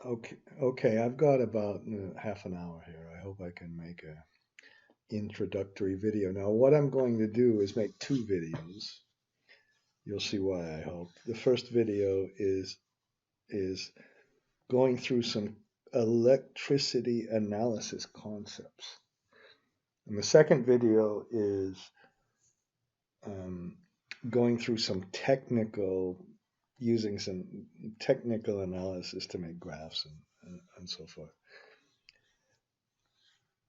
Okay, I've got about half an hour here. I hope I can make a introductory video. Now, what I'm going to do is make two videos. You'll see why, I hope. The first video is going through some electricity analysis concepts. And the second video is um, going through some using some technical analysis to make graphs and so forth.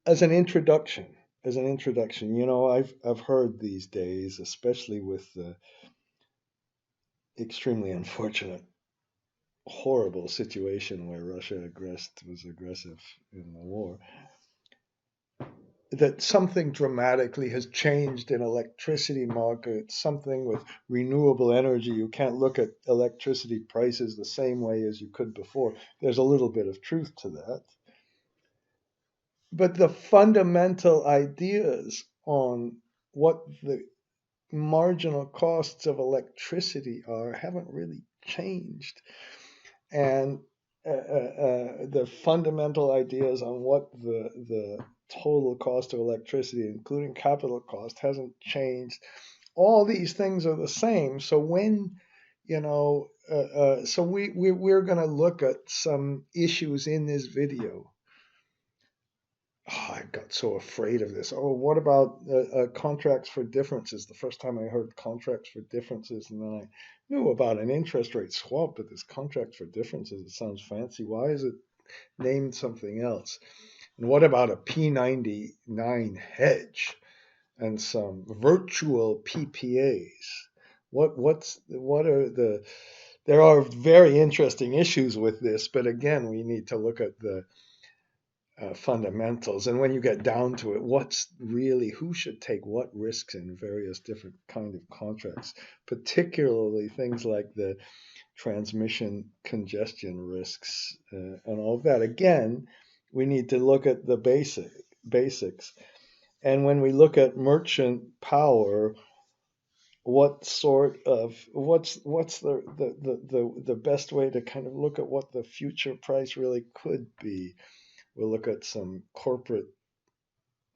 As an introduction, I've heard these days, especially with the extremely unfortunate, horrible situation where Russia was aggressive in the war, that something dramatically has changed in electricity markets, something with renewable energy. You can't look at electricity prices the same way as you could before. There's a little bit of truth to that. But the fundamental ideas on what the marginal costs of electricity are haven't really changed. And the fundamental ideas on what the total cost of electricity, including capital cost, hasn't changed. All these things are the same. So we're going to look at some issues in this video. Oh, I got so afraid of this. Oh, what about contracts for differences? The first time I heard contracts for differences, and then I knew about an interest rate swap, but this contract for differences, it sounds fancy. Why is it named something else? And what about a P99 hedge and some virtual PPAs? What are the There are very interesting issues with this, but again, we need to look at the fundamentals. And when you get down to it, who should take what risks in various different kind of contracts, particularly things like the transmission congestion risks and all of that. Again, we need to look at the basics. And when we look at merchant power, what's the best way to kind of look at what the future price really could be? We'll look at some corporate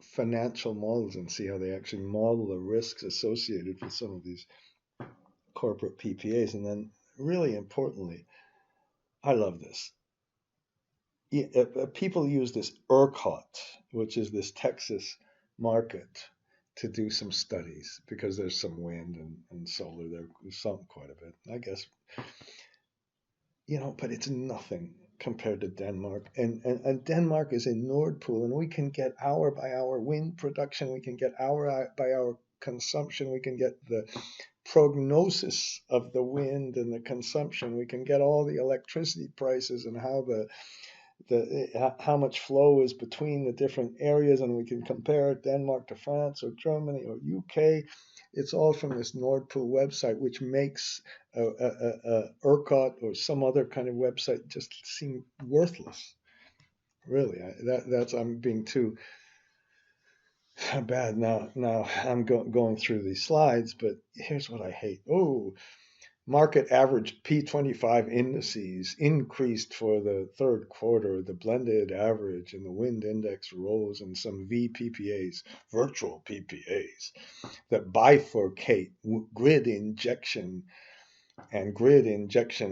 financial models and see how they actually model the risks associated with some of these corporate PPAs. And then, really importantly, I love this. People use this ERCOT, which is this Texas market, to do some studies because there's some wind and solar there, some quite a bit, I guess. But it's nothing compared to Denmark. And Denmark is in Nord Pool, and we can get hour by hour wind production, we can get hour by hour consumption, we can get the prognosis of the wind and the consumption, we can get all the electricity prices and how much flow is between the different areas, and we can compare Denmark to France or Germany or UK. It's all from this Nord Pool website, which makes ERCOT or some other kind of website just seem worthless. Really, I'm being too bad now. Now I'm going through these slides, but here's what I hate. Oh, market average P25 indices increased for the third quarter. The blended average and the wind index rose, and some VPPAs, virtual PPAs, that bifurcate grid injection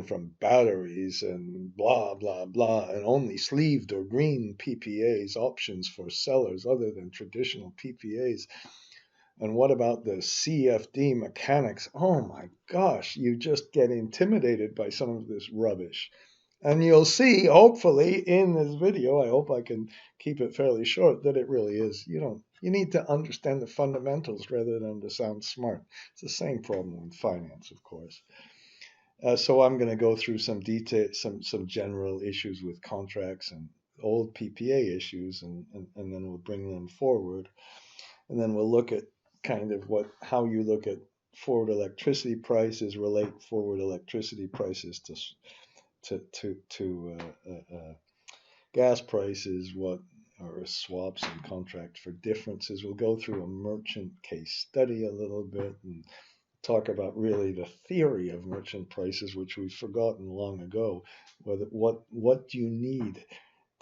from batteries and blah, blah, blah, and only sleeved or green PPAs, options for sellers other than traditional PPAs. And what about the CFD mechanics? Oh my gosh, you just get intimidated by some of this rubbish. And you'll see, hopefully, in this video, I hope I can keep it fairly short, that it really is. You need to understand the fundamentals rather than to sound smart. It's the same problem with finance, of course. So I'm going to go through some detail, some general issues with contracts and old PPA issues, and then we'll bring them forward. And then we'll look at kind of how you look at forward electricity prices, relate forward electricity prices to gas prices, what are swaps and contract for differences. We'll go through a merchant case study a little bit and talk about really the theory of merchant prices, which we've forgotten long ago. What do you need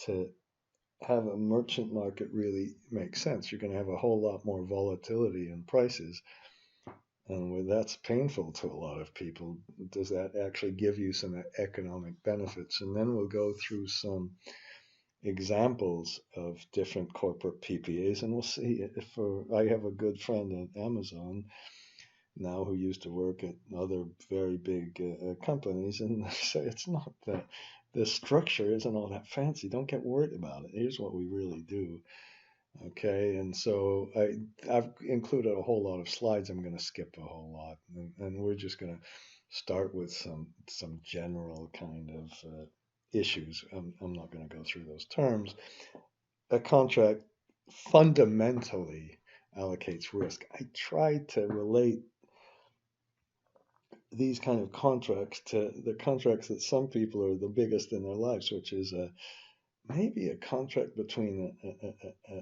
to have a merchant market really make sense? You're going to have a whole lot more volatility in prices, and that's painful to a lot of people. Does that actually give you some economic benefits? And then we'll go through some examples of different corporate PPAs, and we'll see if I have a good friend at Amazon now who used to work at other very big companies, and say it's not that the structure isn't all that fancy. Don't get worried about it. Here's what we really do. Okay, and so I've included a whole lot of slides. I'm going to skip a whole lot, and we're just going to start with some general kind of issues. I'm not going to go through those terms. A contract fundamentally allocates risk. I tried to relate these kind of contracts to the contracts that some people are the biggest in their lives, which is maybe a contract between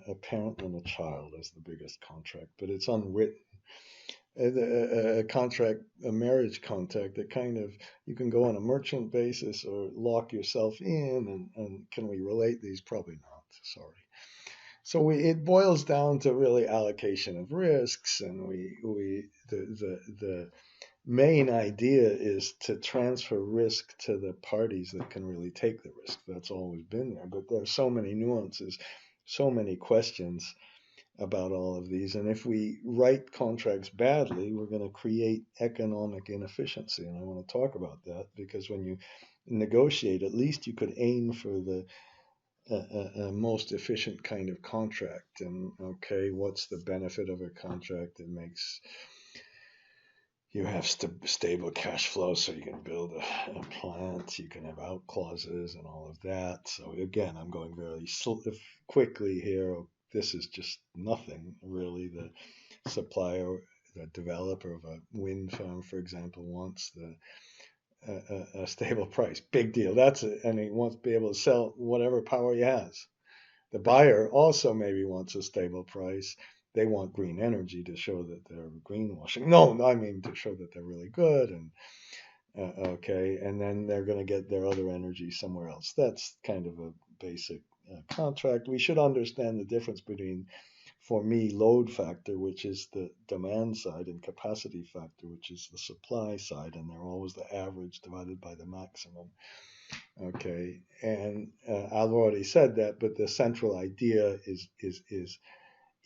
a parent and a child is the biggest contract, but it's unwritten. A contract, a marriage contract, that kind of, you can go on a merchant basis or lock yourself in, and can we relate these? Probably not. Sorry. So it boils down to really allocation of risks, and the main idea is to transfer risk to the parties that can really take the risk. That's always been there, but there are so many nuances, so many questions about all of these. And if we write contracts badly, we're going to create economic inefficiency. And I want to talk about that, because when you negotiate, at least you could aim for the most efficient kind of contract. And okay, what's the benefit of a contract that makes you have stable cash flow, so you can build a plant, you can have out clauses and all of that. So again, I'm going very quickly here. This is just nothing really. The supplier, the developer of a wind farm, for example, wants a stable price. Big deal. That's it. And he wants to be able to sell whatever power he has. The buyer also maybe wants a stable price. They want green energy to show that they're greenwashing. No, I mean to show that they're really good. And okay, and then they're going to get their other energy somewhere else. That's kind of a basic contract. We should understand the difference between, for me, load factor, which is the demand side, and capacity factor, which is the supply side, and they're always the average divided by the maximum. Okay, and I've already said that, but the central idea is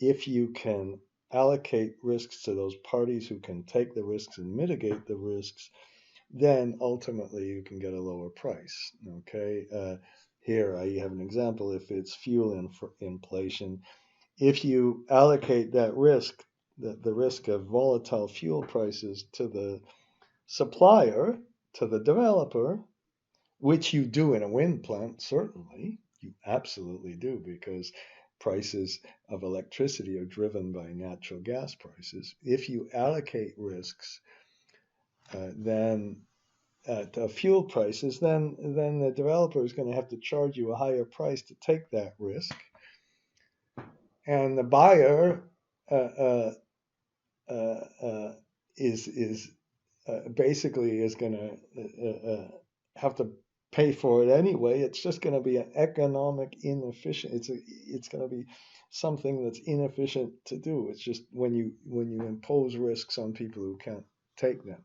if you can allocate risks to those parties who can take the risks and mitigate the risks, then ultimately you can get a lower price. Okay, here I have an example. If it's fuel inflation, if you allocate that risk, the risk of volatile fuel prices, to the supplier, to the developer, which you do in a wind plant, certainly, you absolutely do, because prices of electricity are driven by natural gas prices. If you allocate risks then to fuel prices, then the developer is going to have to charge you a higher price to take that risk, and the buyer uh, uh, uh, is basically is going to have to pay for it anyway. It's just going to be an economic inefficient. It's going to be something that's inefficient to do. It's just when you impose risks on people who can't take them.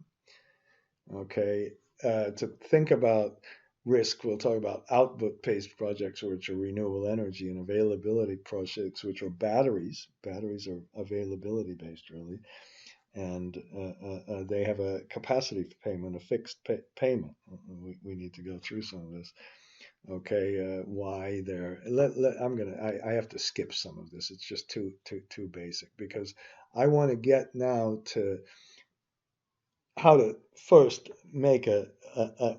Okay, to think about risk, we'll talk about output-based projects, which are renewable energy, and availability projects, which are batteries. Batteries are availability-based, really, and they have a capacity payment, a fixed payment. We need to go through some of this. Okay, why they're I have to skip some of this. It's just too basic, because I want to get now to how to first make a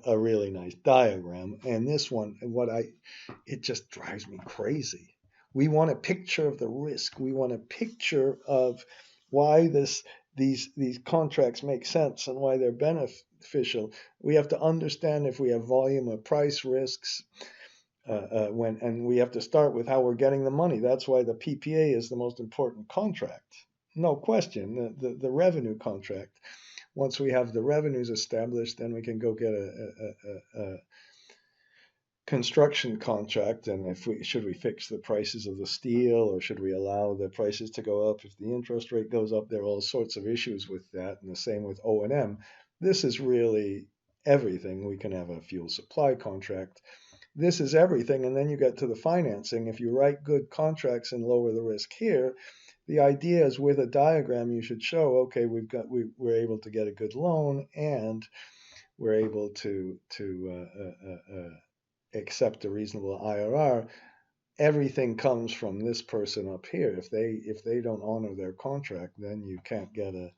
really nice diagram. And this one, it just drives me crazy. We want a picture of the risk. We want a picture of why these contracts make sense and why they're beneficial. We have to understand if we have volume or price risks. And we have to start with how we're getting the money. That's why the PPA is the most important contract. No question, the revenue contract. Once we have the revenues established, then we can go get a construction contract, and if we should we fix the prices of the steel, or should we allow the prices to go up if the interest rate goes up? There are all sorts of issues with that, and the same with O&M. This is really everything. We can have a fuel supply contract. This is everything, and then you get to the financing. If you write good contracts and lower the risk here, the idea is with a diagram you should show, okay, we're able to get a good loan, and we're able to accept a reasonable IRR. Everything comes from this person up here. If they don't honor their contract, then you can't get a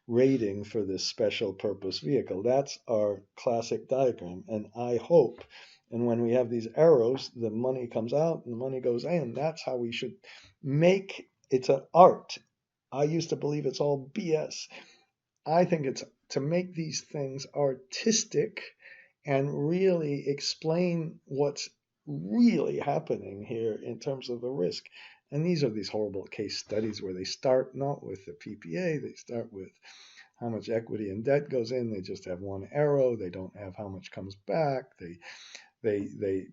rating for this special purpose vehicle. That's our classic diagram, and I hope, and when we have these arrows, the money comes out and the money goes in. That's how we should make it's an art. I used to believe it's all BS. I think it's to make these things artistic and really explain what's really happening here in terms of the risk. And these are these horrible case studies where they start not with the PPA, they start with how much equity and debt goes in. They just have one arrow. They don't have how much comes back. They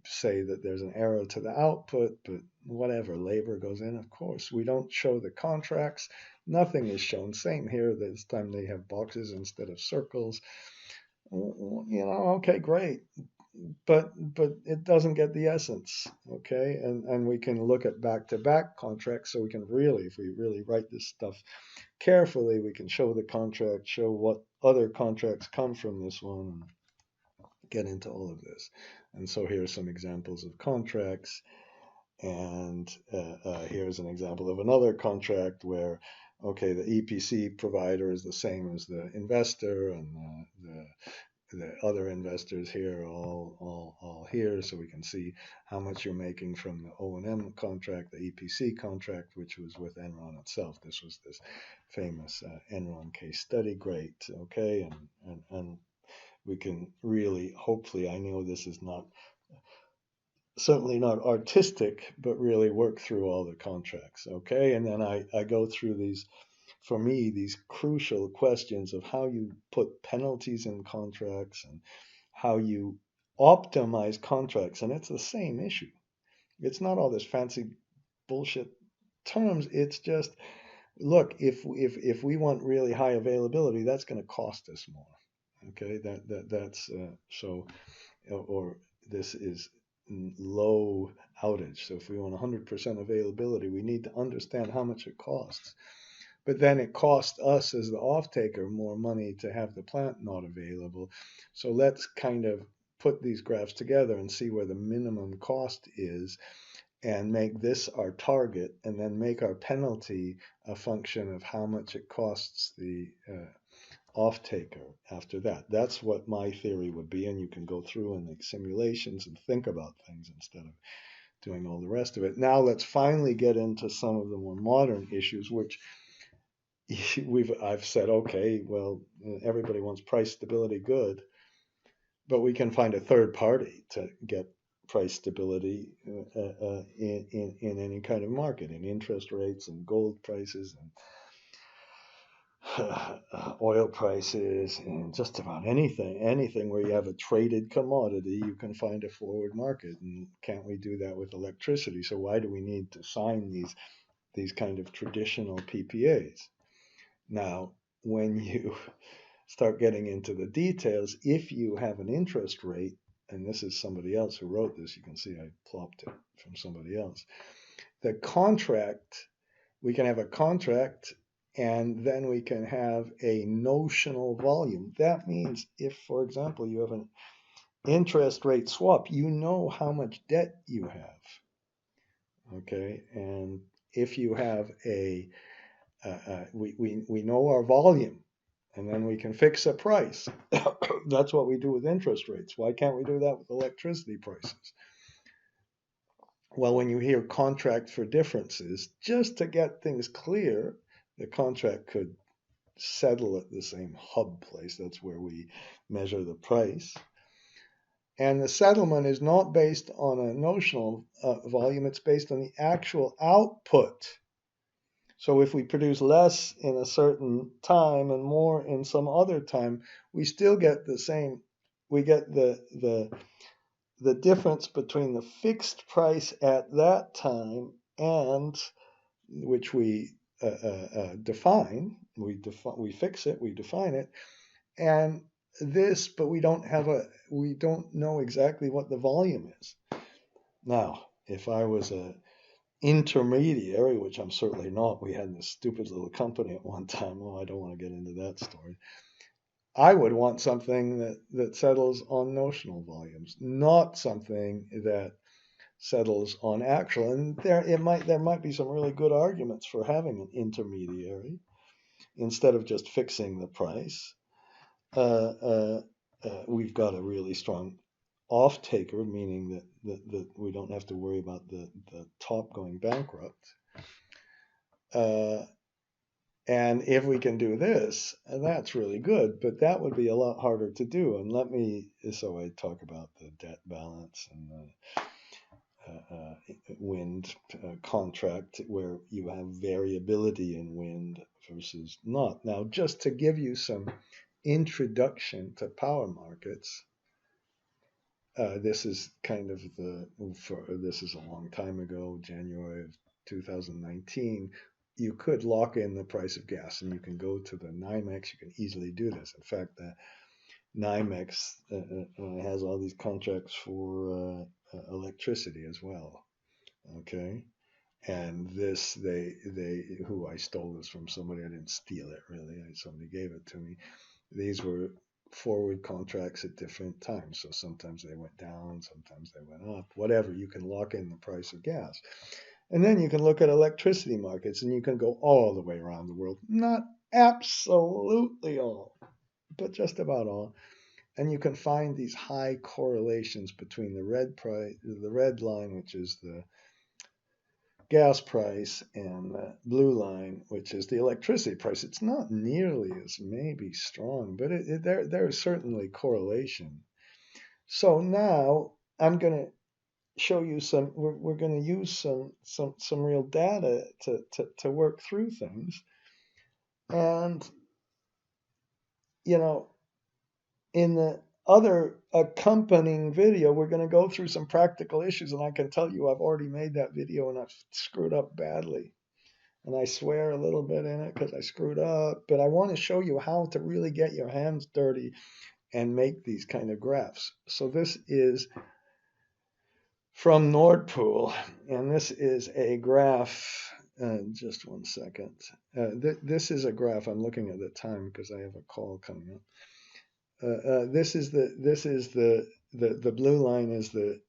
say that there's an arrow to the output, but whatever, labor goes in, of course. We don't show the contracts. Nothing is shown. Same here. This time they have boxes instead of circles. Okay, great. But it doesn't get the essence, okay? And we can look at back-to-back contracts, so we can really, if we really write this stuff carefully, we can show the contract, show what other contracts come from this one, and get into all of this. And so here's some examples of contracts, and here's an example of another contract where, okay, the EPC provider is the same as the investor, and the other investors here are all here, so we can see how much you're making from the O&M contract, the EPC contract, which was with Enron itself. This was this famous Enron case study. Great, okay, and we can really, hopefully, I know this is not, certainly not artistic, but really work through all the contracts, okay? And then I go through these, for me, these crucial questions of how you put penalties in contracts and how you optimize contracts. And it's the same issue. It's not all this fancy bullshit terms. It's just, look, if we want really high availability, that's going to cost us more. Okay, that's so, or this is low outage. So if we want 100% availability, we need to understand how much it costs. But then it costs us as the off-taker more money to have the plant not available. So let's kind of put these graphs together and see where the minimum cost is, and make this our target, and then make our penalty a function of how much it costs the off-taker after that. That's what my theory would be, and you can go through and make simulations and think about things instead of doing all the rest of it. Now let's finally get into some of the more modern issues, which I've said, okay, well, everybody wants price stability, good, but we can find a third party to get price stability in any kind of market, in interest rates and gold prices and oil prices, and just about anything where you have a traded commodity, you can find a forward market. And can't we do that with electricity? So why do we need to sign these kind of traditional PPAs? Now, when you start getting into the details, if you have an interest rate, and this is somebody else who wrote this, you can see I plopped it from somebody else. The contract, we can have a contract, and then we can have a notional volume. That means if, for example, you have an interest rate swap, you know how much debt you have, okay? And if you have we know our volume, and then we can fix a price. That's what we do with interest rates. Why can't we do that with electricity prices? Well, when you hear contract for differences, just to get things clear, the contract could settle at the same hub place. That's where we measure the price. And the settlement is not based on a notional volume. It's based on the actual output. So if we produce less in a certain time and more in some other time, we still get the same. We get the difference between the fixed price at that time and which we define. We fix it. We define it, and this, but we don't know exactly what the volume is. Now, if I was a intermediary, which I'm certainly not, we had this stupid little company at one time. Oh, I don't want to get into that story. I would want something that settles on notional volumes, not something that settles on actual. And there might be some really good arguments for having an intermediary instead of just fixing the price. We've got a really strong off taker, meaning that we don't have to worry about the top going bankrupt. And if we can do this, that's really good, but that would be a lot harder to do. And so I talk about the debt balance and the wind contract where you have variability in wind versus not. Now, just to give you some introduction to power markets, this is kind of this is a long time ago, January of 2019. You could lock in the price of gas, and you can go to the NYMEX. You can easily do this. In fact, the NYMEX has all these contracts for electricity as well. Okay, and this who I stole this from somebody. I didn't steal it really. Somebody gave it to me. These were forward contracts at different times. So sometimes they went down, sometimes they went up, whatever. You can lock in the price of gas. And then you can look at electricity markets and you can go all the way around the world. Not absolutely all, but just about all. And you can find these high correlations between the red line, which is the gas price, and the blue line, which is the electricity price. It's not nearly as maybe strong, but there's certainly correlation. So now I'm going to show you we're going to use some real data to work through things. And, in the other accompanying video, we're going to go through some practical issues. And I can tell you, I've already made that video and I've screwed up badly. And I swear a little bit in it because I screwed up. But I want to show you how to really get your hands dirty and make these kind of graphs. So this is from Nord Pool, and this is a graph. Just one second. This is a graph. I'm looking at the time because I have a call coming up. This is the blue line is the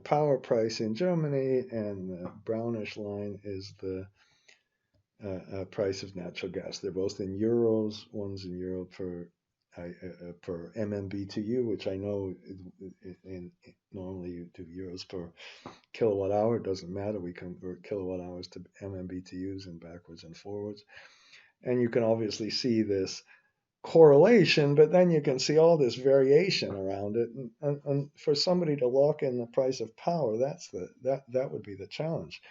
power price in Germany, and the brownish line is the price of natural gas. They're both in euros. One's in euro per MMBTU, which I know normally you do euros per kilowatt hour. It doesn't matter. We convert kilowatt hours to MMBTUs and backwards and forwards. And you can obviously see this correlation, but then you can see all this variation around it. And for somebody to lock in the price of power, that would be the challenge.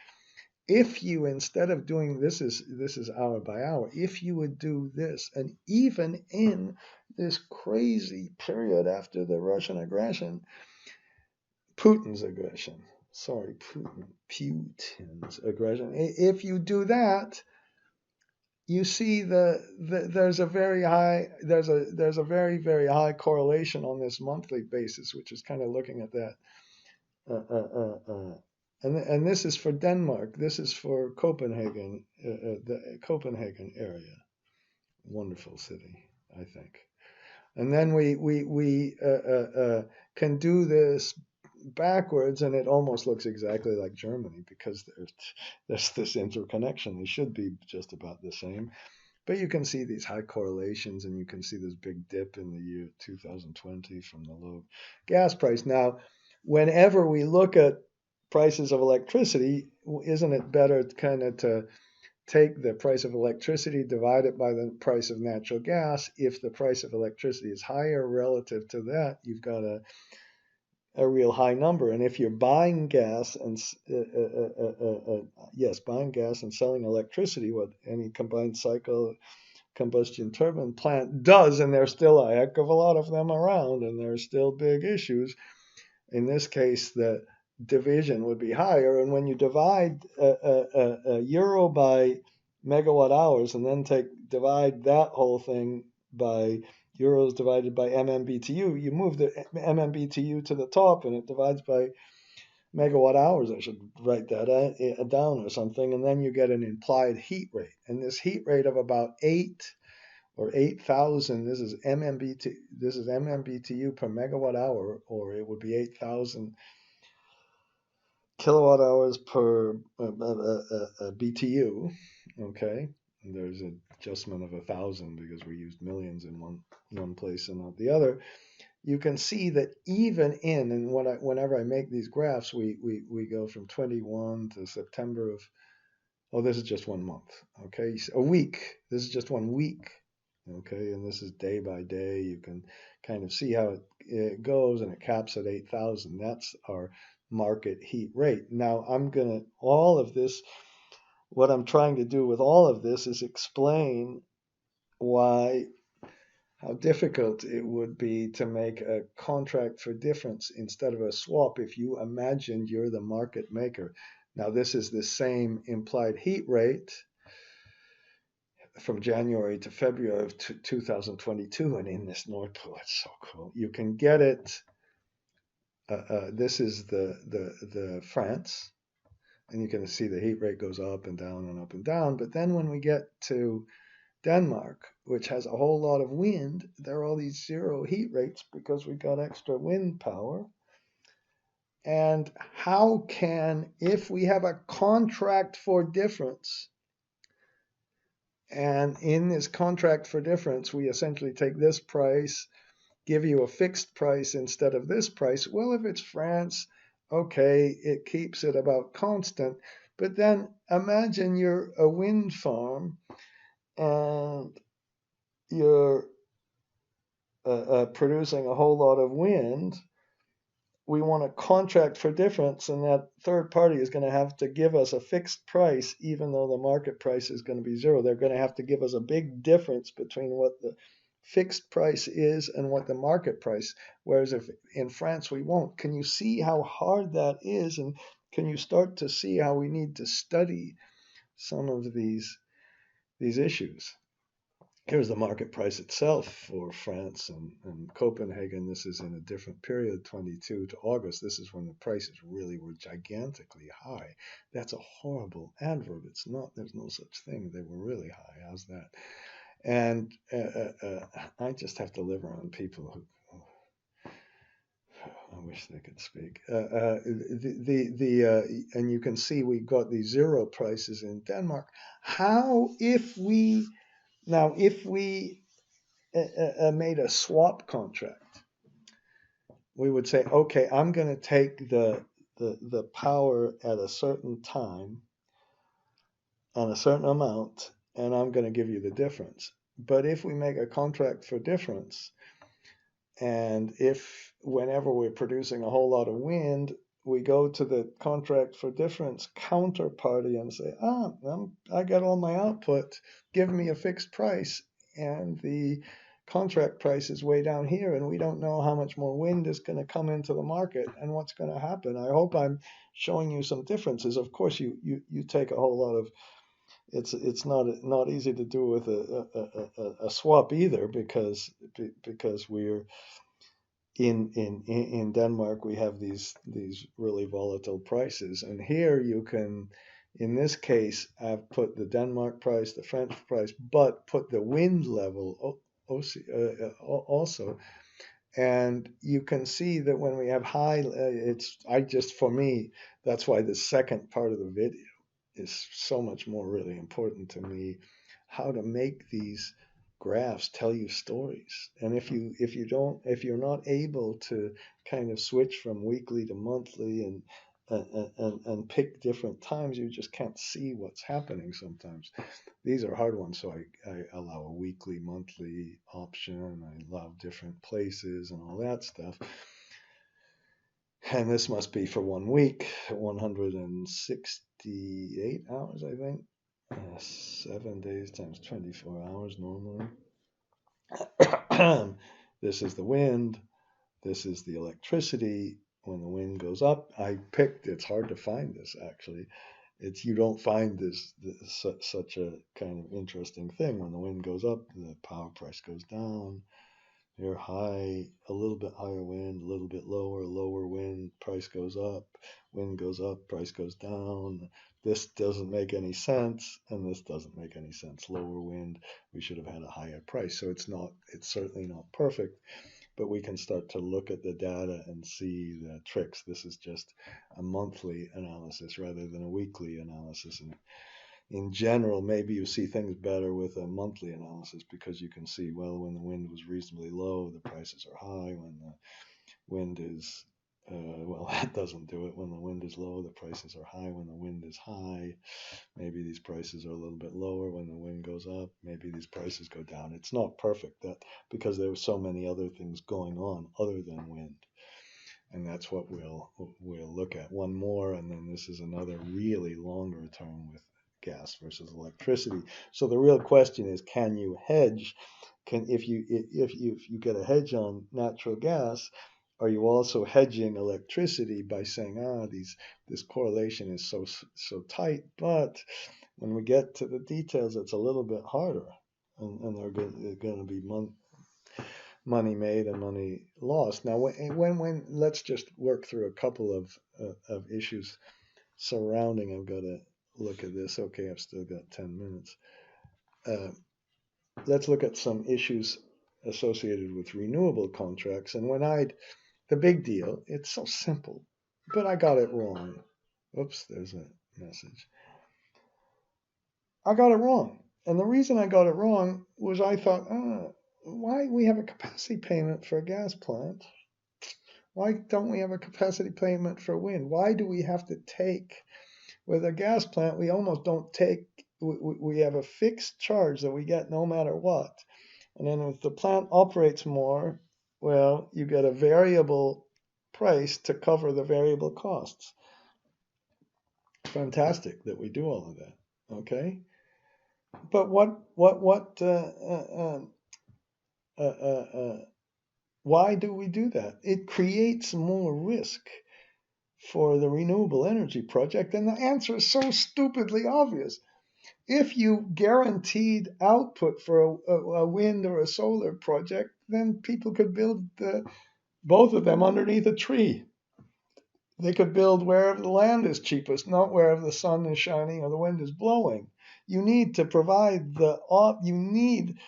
If you, instead of doing this is hour by hour, if you would do this, and even in this crazy period after the Russian aggression, Putin's aggression, if you do that, you see there's a very very, very high correlation on this monthly basis, which is kind of looking at that. And this is for Denmark. This is for Copenhagen, the Copenhagen area. Wonderful city, I think. And then we can do this backwards, and it almost looks exactly like Germany because there's this interconnection. They should be just about the same. But you can see these high correlations, and you can see this big dip in the year 2020 from the low gas price. Now, whenever we look at prices of electricity, isn't it better kind of to take the price of electricity, divide it by the price of natural gas? If the price of electricity is higher relative to that, you've got a real high number. And if you're buying gas and yes, buying gas and selling electricity, what any combined cycle combustion turbine plant does, and there's still a heck of a lot of them around, and there's still big issues. In this case, the division would be higher. And when you divide a euro by megawatt hours and then divide that whole thing by euros divided by MMBTU, you move the MMBTU to the top and it divides by megawatt hours. I should write that down or something. And then you get an implied heat rate. And this heat rate of about 8 or 8,000, this is MMBTU per megawatt hour, or it would be 8,000 kilowatt hours per BTU. Okay, and there's an adjustment of 1,000 because we used millions in one place and not the other. You can see that even and whenever I make these graphs, we go from 21 to September of, oh, this is just 1 month. Okay, a week. This is just 1 week. Okay, and this is day by day. You can kind of see how it goes, and it caps at 8,000. That's our market heat rate. Now, all of this, what I'm trying to do with all of this is explain how difficult it would be to make a contract for difference instead of a swap if you imagined you're the market maker. Now, this is the same implied heat rate from January to February of 2022, and in this Nord Pool, it's so cool. You can get it. This is the France, and you can see the heat rate goes up and down and up and down. But then when we get to Denmark, which has a whole lot of wind, there are all these zero heat rates because we got extra wind power. And if we have a contract for difference, and in this contract for difference, we essentially take this price, give you a fixed price instead of this price. Well, if it's France, okay, it keeps it about constant. But then imagine you're a wind farm and you're producing a whole lot of wind. We want a contract for difference, and that third party is going to have to give us a fixed price, even though the market price is going to be zero. They're going to have to give us a big difference between what the fixed price is and what the market price. Whereas if in France we won't. Can you see how hard that is? And can you start to see how we need to study some of these issues? Here's the market price itself for France and Copenhagen. This is in a different period, 22 to August. This is when the prices really were gigantically high. That's a horrible adverb. It's not, there's no such thing. They were really high. How's that? And I just have to live around people who, I wish they could speak. And you can see we got these zero prices in Denmark. If we made a swap contract, we would say, okay, I'm going to take the power at a certain time on a certain amount, and I'm going to give you the difference. But if we make a contract for difference, and if whenever we're producing a whole lot of wind, we go to the contract for difference counterparty and say, I got all my output, give me a fixed price, and the contract price is way down here, and we don't know how much more wind is going to come into the market and what's going to happen. I hope I'm showing you some differences. Of course, you take a whole lot of, it's not easy to do with a swap either, because we're in Denmark, we have these really volatile prices, and here you can, in this case, I've put the Denmark price, the French price, but put the wind level also, and you can see that when we have high, for me, that's why the second part of the video is so much more really important to me, how to make these graphs tell you stories. And if you're not able to kind of switch from weekly to monthly and pick different times, you just can't see what's happening sometimes. These are hard ones, so I allow a weekly, monthly option. I allow different places and all that stuff. And this must be for 1 week, 168 hours, I think. 7 days times 24 hours normally. This is the wind. This is the electricity. When the wind goes up, it's hard to find this actually. You don't find such a kind of interesting thing. When the wind goes up, the power price goes down. You're high, a little bit higher wind, a little bit lower wind, price goes up, wind goes up, price goes down. This doesn't make any sense, and this doesn't make any sense. Lower wind, we should have had a higher price. So it's certainly not perfect, but we can start to look at the data and see the tricks. This is just a monthly analysis rather than a weekly analysis. And in general, maybe you see things better with a monthly analysis because you can see, well, when the wind was reasonably low, the prices are high. When the wind is, well, that doesn't do it. When the wind is low, the prices are high. When the wind is high, maybe these prices are a little bit lower. When the wind goes up, maybe these prices go down. It's not perfect because there are so many other things going on other than wind. And that's what we'll look at. One more, and then this is another really longer term with gas versus electricity. So the real question is, can you hedge? If you get a hedge on natural gas, are you also hedging electricity by saying, this correlation is so tight, but when we get to the details, it's a little bit harder, and they're going to be money made and money lost. Now, when let's just work through a couple of issues surrounding. I've got to look at this. Okay, I've still got 10 minutes. Let's look at some issues associated with renewable contracts. And the big deal, it's so simple, but I got it wrong. Oops, there's a message. I got it wrong. And the reason I got it wrong was I thought, why we have a capacity payment for a gas plant? Why don't we have a capacity payment for wind? Why do we have to take, with a gas plant, we almost don't take, we have a fixed charge that we get no matter what. And then if the plant operates more, well, you get a variable price to cover the variable costs. Fantastic that we do all of that. Okay. But why do we do that? It creates more risk for the renewable energy project, and the answer is so stupidly obvious. If you guaranteed output for a wind or a solar project, then people could build both of them underneath a tree. They could build wherever the land is cheapest, not wherever the sun is shining or the wind is blowing. You need to provide you need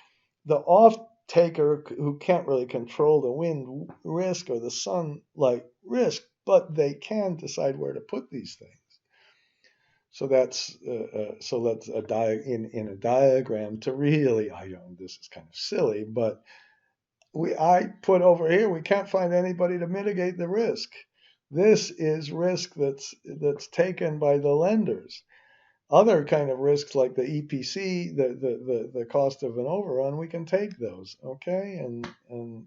the off-taker who can't really control the wind risk or the sunlight risk, but they can decide where to put these things. So that's in a diagram to really, this is kind of silly, but I put over here, we can't find anybody to mitigate the risk. This is risk that's taken by the lenders. Other kind of risks like the EPC, the cost of an overrun, we can take those, okay? And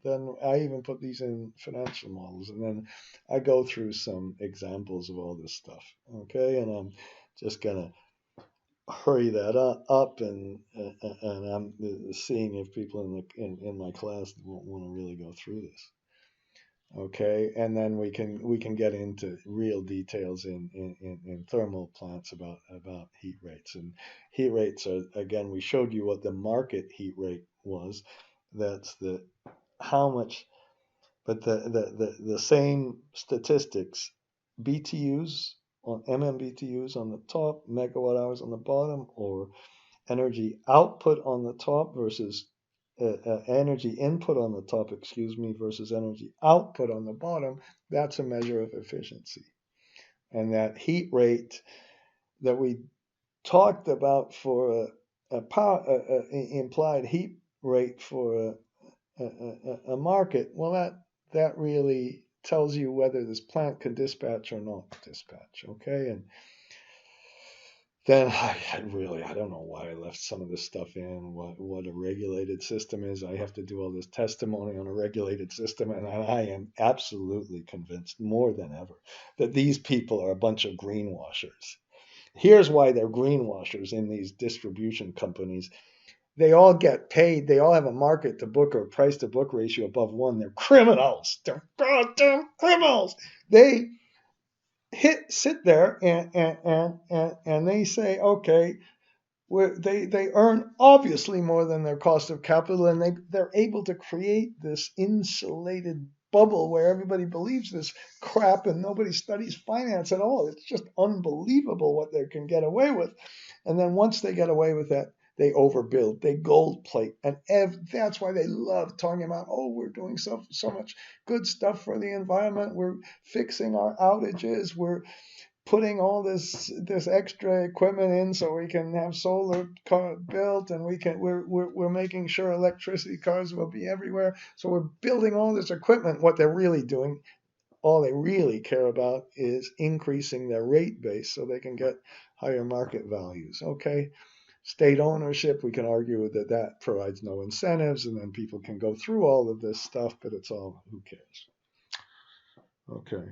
then I even put these in financial models, and then I go through some examples of all this stuff, okay? And I'm just gonna hurry that up, and I'm seeing if people in my class want to really go through this. Okay, and then we can get into real details in thermal plants about heat rates. And heat rates are, again, we showed you what the market heat rate was. That's how much, but the same statistics, BTUs on MMBTUs on the top, megawatt hours on the bottom, or energy output on the top versus energy input on the top, versus energy output on the bottom. That's a measure of efficiency. And that heat rate that we talked about for a power implied heat rate for a market, well, that really tells you whether this plant can dispatch or not dispatch. Okay, and then I don't know why I left some of this stuff in, what a regulated system is. I have to do all this testimony on a regulated system, and I am absolutely convinced more than ever that these people are a bunch of greenwashers. Here's why they're greenwashers in these distribution companies. They all get paid. They all have a market to book or price to book ratio above one. They're criminals. They're goddamn criminals. They sit there and they say, okay, they earn obviously more than their cost of capital, and they're able to create this insulated bubble where everybody believes this crap and nobody studies finance at all. It's just unbelievable what they can get away with. And then once they get away with that, they overbuild, they gold plate, and that's why they love talking about, oh, we're doing so much good stuff for the environment. We're fixing our outages. We're putting all this extra equipment in so we can have solar car built, and we're making sure electricity cars will be everywhere. So we're building all this equipment. What they're really doing, all they really care about, is increasing their rate base so they can get higher market values. Okay. State ownership, we can argue that provides no incentives, and then people can go through all of this stuff, but it's all, who cares? Okay.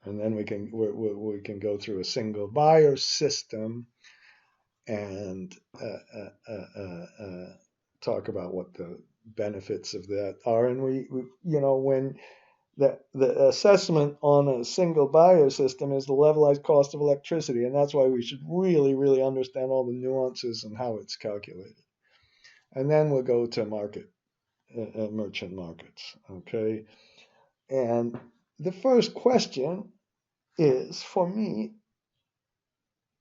And then we can go through a single buyer system and talk about what the benefits of that are. And when the assessment on a single buyer system is the levelized cost of electricity, and that's why we should really, really understand all the nuances and how it's calculated. And then we'll go to merchant markets. Okay. And the first question is, for me,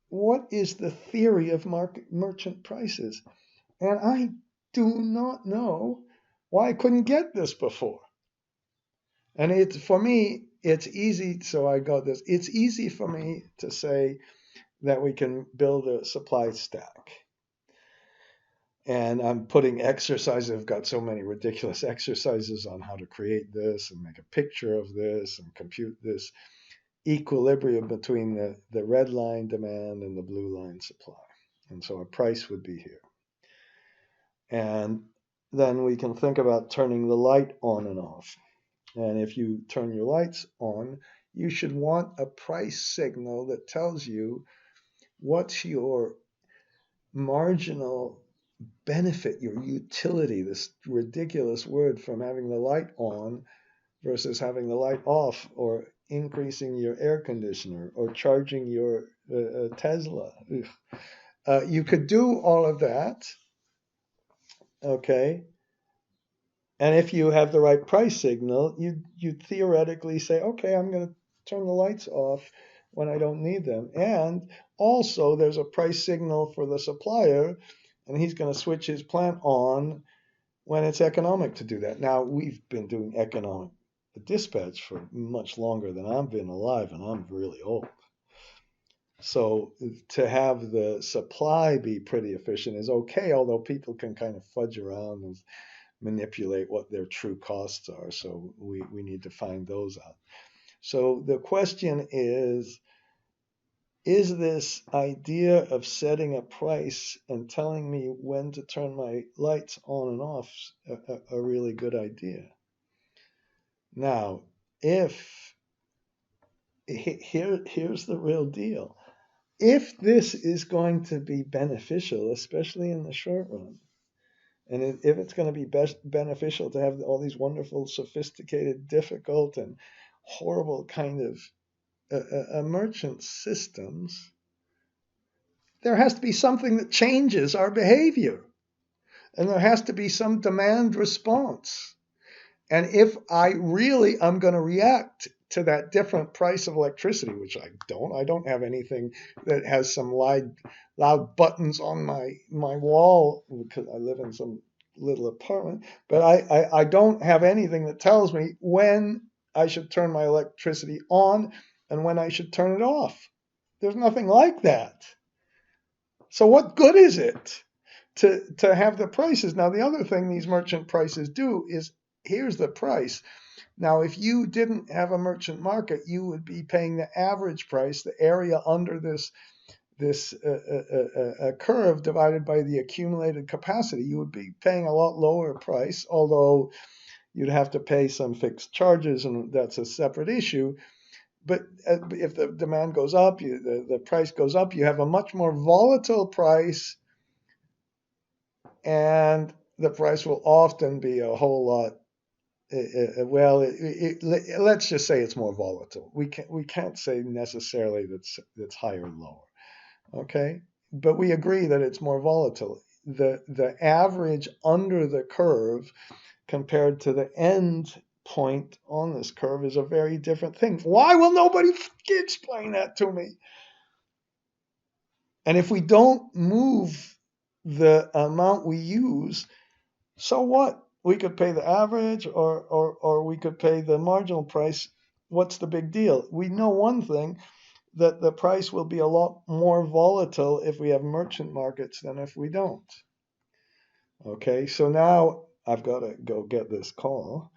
what is the theory of merchant prices? And I do not know why I couldn't get this before. And for me, it's easy. So I got this. It's easy for me to say that we can build a supply stack. And I'm putting exercises. I've got so many ridiculous exercises on how to create this and make a picture of this and compute this equilibrium between the red line demand and the blue line supply. And so a price would be here. And then we can think about turning the light on and off. And if you turn your lights on, you should want a price signal that tells you what's your marginal benefit, your utility, this ridiculous word, from having the light on versus having the light off, or increasing your air conditioner, or charging your Tesla. You could do all of that, okay? And if you have the right price signal, you theoretically say, okay, I'm going to turn the lights off when I don't need them. And also, there's a price signal for the supplier, and he's going to switch his plant on when it's economic to do that. Now, we've been doing economic dispatch for much longer than I've been alive, and I'm really old. So to have the supply be pretty efficient is okay, although people can kind of fudge around and manipulate what their true costs are. So we need to find those out. So the question is this idea of setting a price and telling me when to turn my lights on and off a really good idea? Now, here's the real deal. If this is going to be beneficial, especially in the short run, and if it's going to be beneficial to have all these wonderful, sophisticated, difficult, and horrible kind of merchant systems, there has to be something that changes our behavior. And there has to be some demand response. And if I'm going to react to that different price of electricity, which I don't have anything that has some loud buttons on my wall, because I live in some little apartment, but I don't have anything that tells me when I should turn my electricity on and when I should turn it off. There's nothing like that. So what good is it to have the prices? Now, the other thing these merchant prices do is, here's the price. Now, if you didn't have a merchant market, you would be paying the average price, the area under this this curve divided by the accumulated capacity, you would be paying a lot lower price, although you'd have to pay some fixed charges, and that's a separate issue. But if the demand goes up, the price goes up, you have a much more volatile price, and the price will often be a whole lot. Let's just say it's more volatile. We can't say necessarily that's higher or lower. Okay, but we agree that it's more volatile. The average under the curve compared to the end point on this curve is a very different thing. Why will nobody explain that to me? And if we don't move the amount we use, so what? We could pay the average or we could pay the marginal price. What's the big deal? We know one thing, that the price will be a lot more volatile if we have merchant markets than if we don't. Okay, so now I've got to go get this call,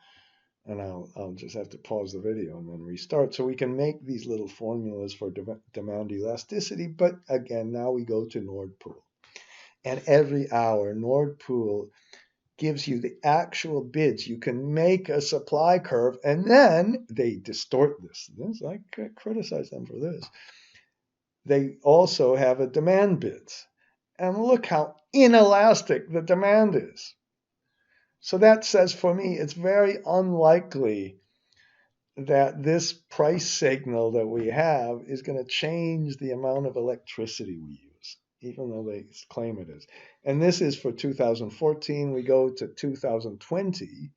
and I'll just have to pause the video and then restart so we can make these little formulas for demand elasticity. But again, now we go to Nord Pool. And every hour, Nord Pool gives you the actual bids. You can make a supply curve, and then they distort this. I criticize them for this. They also have a demand bids. And look how inelastic the demand is. So that says for me, it's very unlikely that this price signal that we have is going to change the amount of electricity we use, even though they claim it is. And this is for 2014. We go to 2020.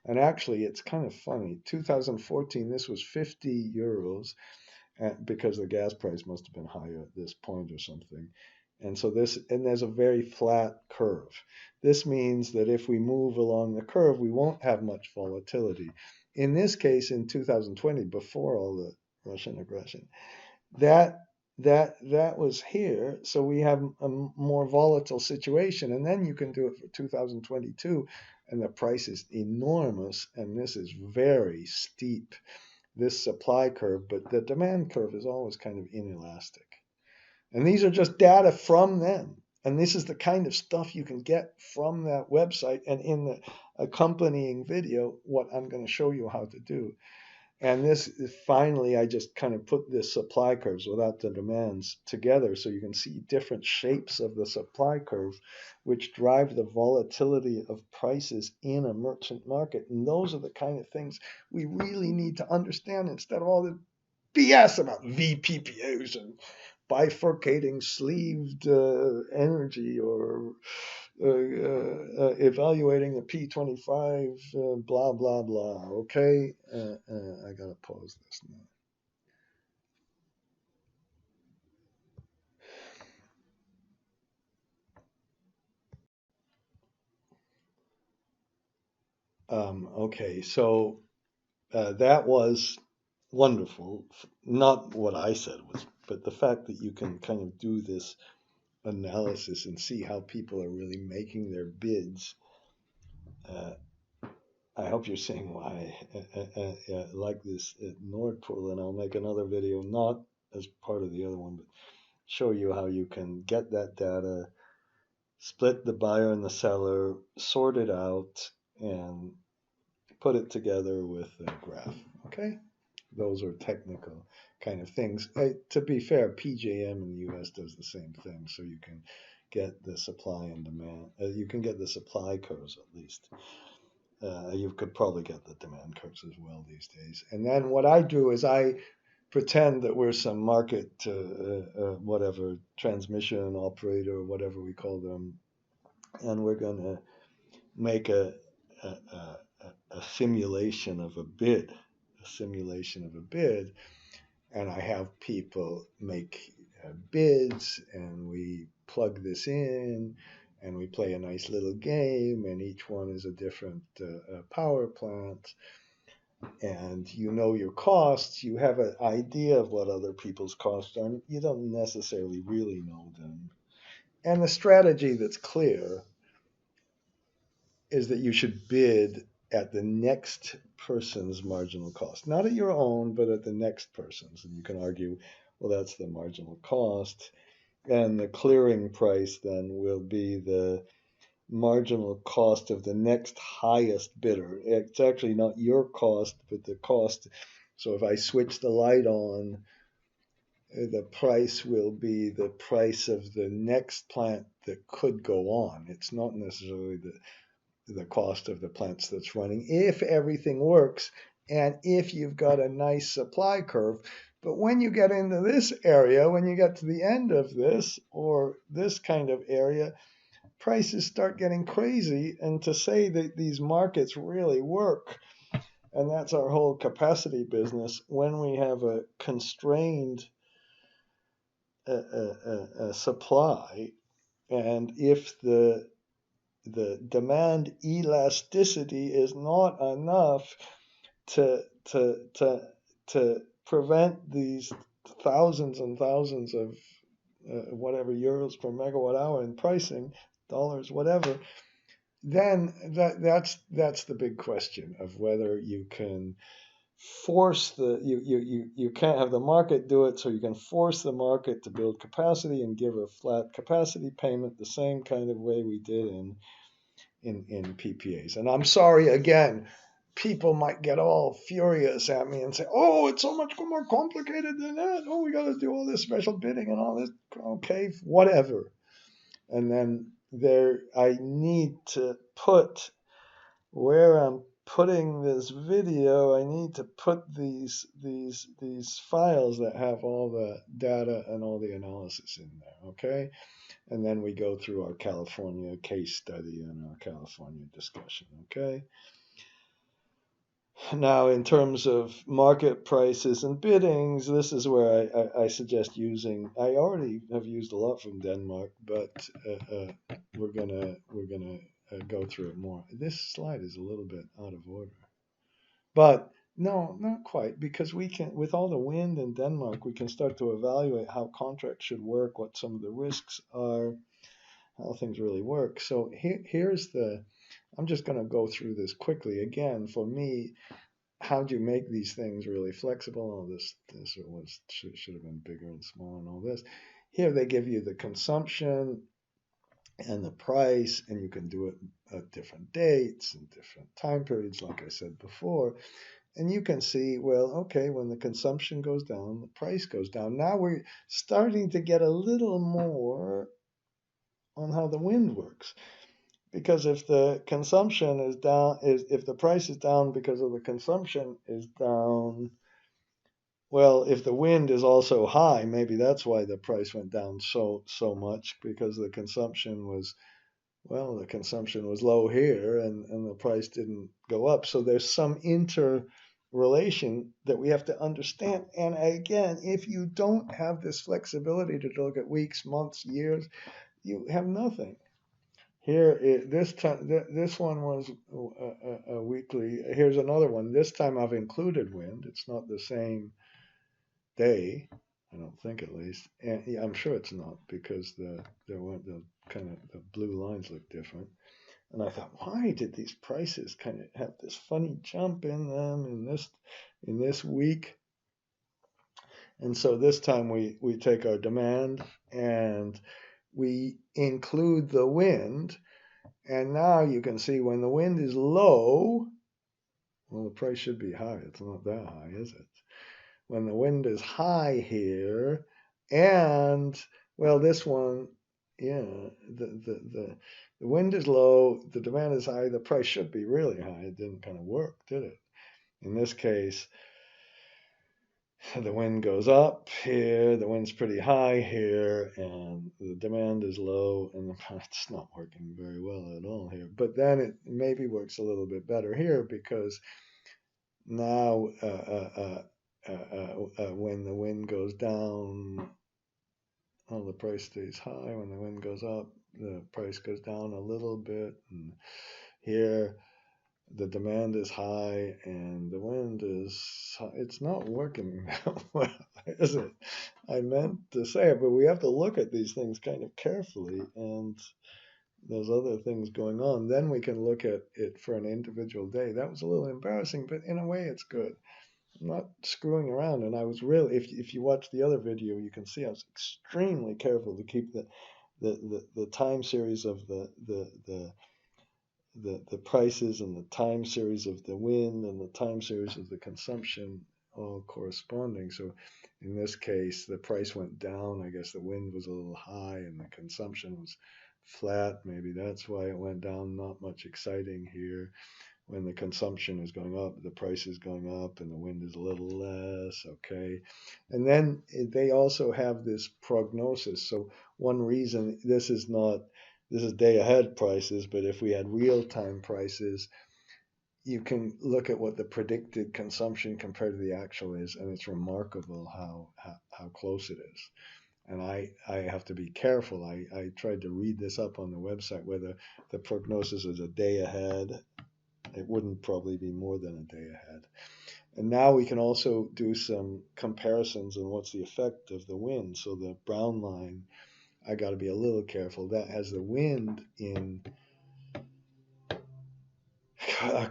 And actually, it's kind of funny. 2014, this was 50 euros because the gas price must have been higher at this point or something. And so there's a very flat curve. This means that if we move along the curve, we won't have much volatility. In this case, in 2020, before all the Russian aggression, that was here. So we have a more volatile situation. And then you can do it for 2022, and the price is enormous. And this is very steep, this supply curve, but the demand curve is always kind of inelastic. And these are just data from them. And this is the kind of stuff you can get from that website. And in the accompanying video, what I'm going to show you how to do. And this finally, I just kind of put this supply curves without the demands together so you can see different shapes of the supply curve, which drive the volatility of prices in a merchant market. And those are the kind of things we really need to understand instead of all the BS about VPPAs and bifurcating sleeved energy or evaluating the P25, blah, blah, blah. Okay, I got to pause this now. Okay, so that was wonderful. Not what I said was, but the fact that you can kind of do this analysis and see how people are really making their bids. I hope you're seeing why I like this at Nord Pool, and I'll make another video, not as part of the other one, but show you how you can get that data, split the buyer and the seller, sort it out, and put it together with a graph. Okay? Those are technical kind of things. To be fair, PJM in the US does the same thing, so you can get the supply and demand. You can get the supply curves at least. You could probably get the demand curves as well these days. And then what I do is I pretend that we're some market, whatever, transmission operator or whatever we call them, and we're going to make a simulation of a bid, and I have people make bids, and we plug this in, and we play a nice little game, and each one is a different power plant, and you know your costs. You have an idea of what other people's costs are. You don't necessarily really know them. And the strategy that's clear is that you should bid at the next person's marginal cost, not at your own, but at the next person's. And you can argue, well, that's the marginal cost. And the clearing price then will be the marginal cost of the next highest bidder. It's actually not your cost, but the cost. So if I switch the light on, the price will be the price of the next plant that could go on. It's not necessarily the cost of the plants that's running if everything works and if you've got a nice supply curve. But when you get into this area, when you get to the end of this or this kind of area, prices start getting crazy. And to say that these markets really work, and that's our whole capacity business, when we have a constrained supply, and if the demand elasticity is not enough to to to to prevent these thousands and thousands of whatever euros per megawatt hour in pricing, dollars, whatever, then that's the big question of whether you can force you can't have the market do it, so you can force the market to build capacity and give a flat capacity payment the same kind of way we did in PPAs. And I'm sorry again, people might get all furious at me and say, "Oh, it's so much more complicated than that. Oh, we got to do all this special bidding and all this." Okay, whatever. And then I need to put where I'm putting this video. I need to put these files that have all the data and all the analysis in there. Okay. And then we go through our California case study and our California discussion, okay? Now, in terms of market prices and biddings, this is where I suggest using. I already have used a lot from Denmark, but we're gonna go through it more. This slide is a little bit out of order, but no, not quite, because we can, with all the wind in Denmark, we can start to evaluate how contracts should work, what some of the risks are, how things really work. So here's I'm just going to go through this quickly. Again, for me, how do you make these things really flexible? Oh, this should have been bigger and smaller and all this. Here they give you the consumption and the price, and you can do it at different dates and different time periods, like I said before. And you can see, well, okay, when the consumption goes down, the price goes down. Now we're starting to get a little more on how the wind works. Because if the consumption is down, if the price is down because of the consumption is down, well, if the wind is also high, maybe that's why the price went down so much, because the consumption was, well, the consumption was low here and the price didn't go up. So there's some interrelation that we have to understand. And again, if you don't have this flexibility to look at weeks, months, years, you have nothing. Here, this time, this one was a weekly. Here's another one. This time I've included wind. It's not the same day, I don't think, at least. And yeah, I'm sure it's not, because there weren't the kind of the blue lines look different. And I thought, why did these prices kind of have this funny jump in them in this week? And so this time we take our demand and we include the wind. And now you can see when the wind is low, well, the price should be high. It's not that high, is it? When the wind is high here, and, well, this one, yeah, the wind is low, the demand is high, the price should be really high. It didn't kind of work, did it? In this case, the wind goes up here, the wind's pretty high here, and the demand is low, and it's not working very well at all here. But then it maybe works a little bit better here, because now when the wind goes down, well, the price stays high. When the wind goes up, the price goes down a little bit. And here, the demand is high and the wind is, it's not working that well, is it? I meant to say it, but we have to look at these things kind of carefully, and there's other things going on. Then we can look at it for an individual day. That was a little embarrassing, but in a way it's good. I'm not screwing around. And I was really, if you watch the other video, you can see I was extremely careful to keep the time series of the prices and the time series of the wind and the time series of the consumption all corresponding. So in this case, the price went down. I guess the wind was a little high and the consumption was flat. Maybe that's why it went down. Not much exciting here. When the consumption is going up, the price is going up, and the wind is a little less. Okay. And then they also have this prognosis. So one reason this is day ahead prices, but if we had real time prices, you can look at what the predicted consumption compared to the actual is, and it's remarkable how close it is. And I have to be careful. I tried to read this up on the website whether the prognosis is a day ahead. It wouldn't probably be more than a day ahead. And now we can also do some comparisons on what's the effect of the wind. So the brown line, I got to be a little careful. That has the wind in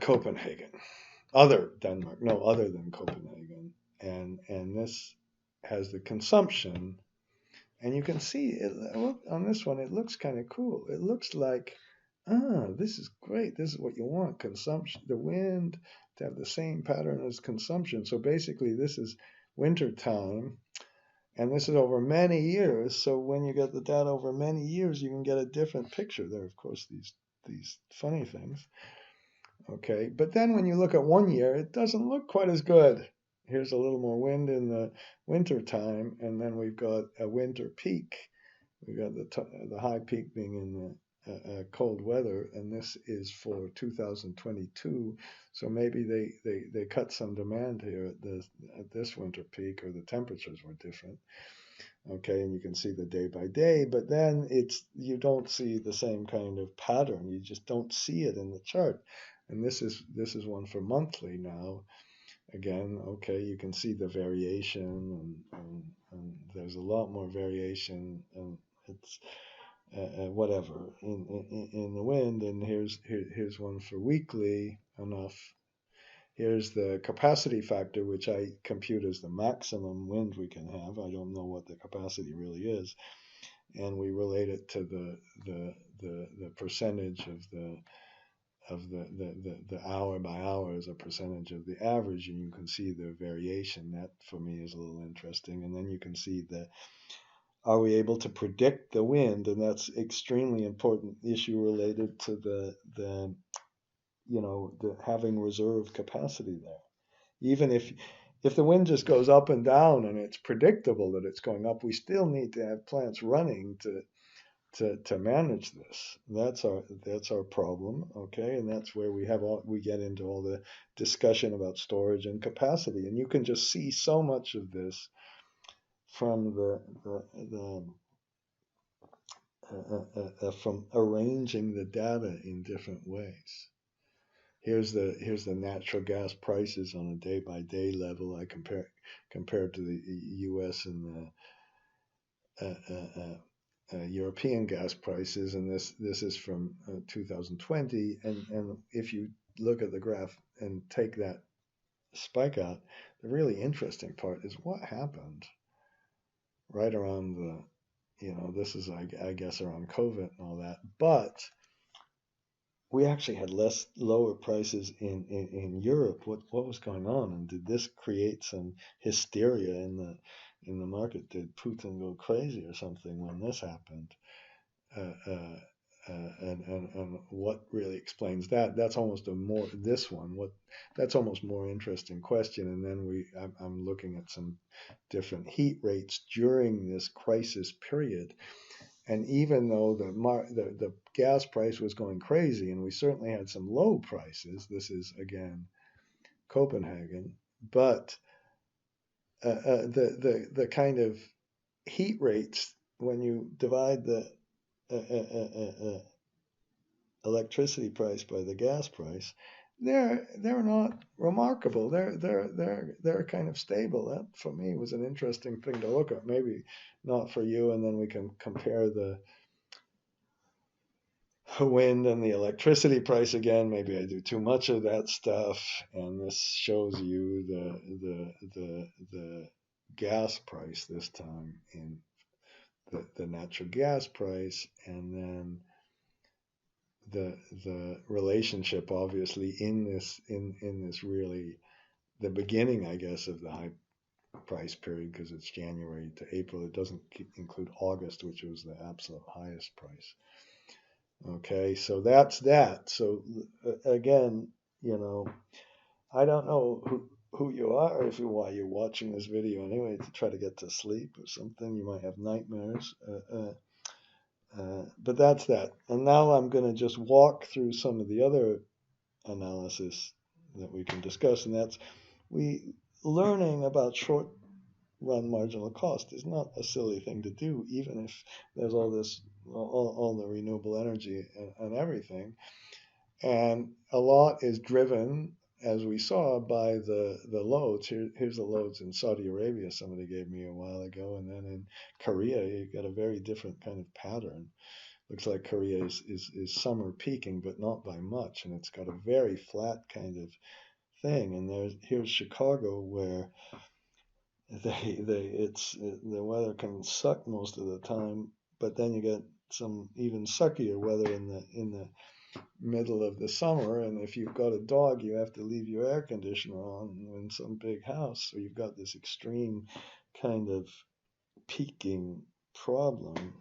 Copenhagen, other Denmark, no, other than Copenhagen, and this has the consumption, and you can see it on this one. It looks kind of cool. It looks like, this is great. This is what you want. Consumption, the wind to have the same pattern as consumption. So basically, this is winter time, and this is over many years. So when you get the data over many years, you can get a different picture. There are, of course, these funny things. Okay, but then when you look at 1 year, it doesn't look quite as good. Here's a little more wind in the winter time, and then we've got a winter peak. We've got the high peak being in the cold weather, and this is for 2022. So maybe they cut some demand here at this winter peak, or the temperatures were different. Okay, and you can see the day by day, but then you don't see the same kind of pattern. You just don't see it in the chart. And this is one for monthly now. Again, okay, you can see the variation, and there's a lot more variation, and it's whatever in the wind. And here's one for weekly. Enough. Here's the capacity factor, which I compute as the maximum wind we can have. I don't know what the capacity really is, and we relate it to the percentage of the hour by hour as a percentage of the average, and you can see the variation. That for me is a little interesting. And then you can see are we able to predict the wind? And that's extremely important issue related to the having reserve capacity there. Even if the wind just goes up and down and it's predictable that it's going up, we still need to have plants running to manage this. That's our problem, okay? And that's where we get into all the discussion about storage and capacity. And you can just see so much of this from from arranging the data in different ways. Here's the natural gas prices on a day by day level. I compared to the U.S. and the European gas prices, and this is from 2020. And if you look at the graph and take that spike out, the really interesting part is what happened right around this is I guess around COVID and all that, but we actually had lower prices in Europe. What was going on, and did this create some hysteria in the market? Did Putin go crazy or something when this happened? And what really explains that? That's almost that's almost more interesting question. And then I'm looking at some different heat rates during this crisis period. And even though the gas price was going crazy, and we certainly had some low prices, this is again Copenhagen, but the kind of heat rates when you divide the electricity price by the gas price, they're not remarkable. They're kind of stable. That for me was an interesting thing to look at. Maybe not for you, and then we can compare wind and the electricity price again. Maybe I do too much of that stuff, and this shows you the gas price this time in the natural gas price, and then the relationship obviously in this really the beginning, I guess, of the high price period, because it's January to April. It doesn't include August, which was the absolute highest price. Okay, so that's that. So again, you know, I don't know who you are, if you why you're watching this video anyway, to try to get to sleep or something. You might have nightmares. But that's that. And now I'm going to just walk through some of the other analysis that we can discuss, and that's we learning about short run marginal cost is not a silly thing to do, even if there's all this all the renewable energy and everything. And a lot is driven, as we saw, by the loads. Here's the loads in Saudi Arabia somebody gave me a while ago, and then in Korea you got a very different kind of pattern. Looks like Korea is summer peaking, but not by much, and it's got a very flat kind of thing. And here's Chicago, where the weather can suck most of the time, but then you get some even suckier weather in the middle of the summer. And if you've got a dog, you have to leave your air conditioner on in some big house, so you've got this extreme kind of peaking problem.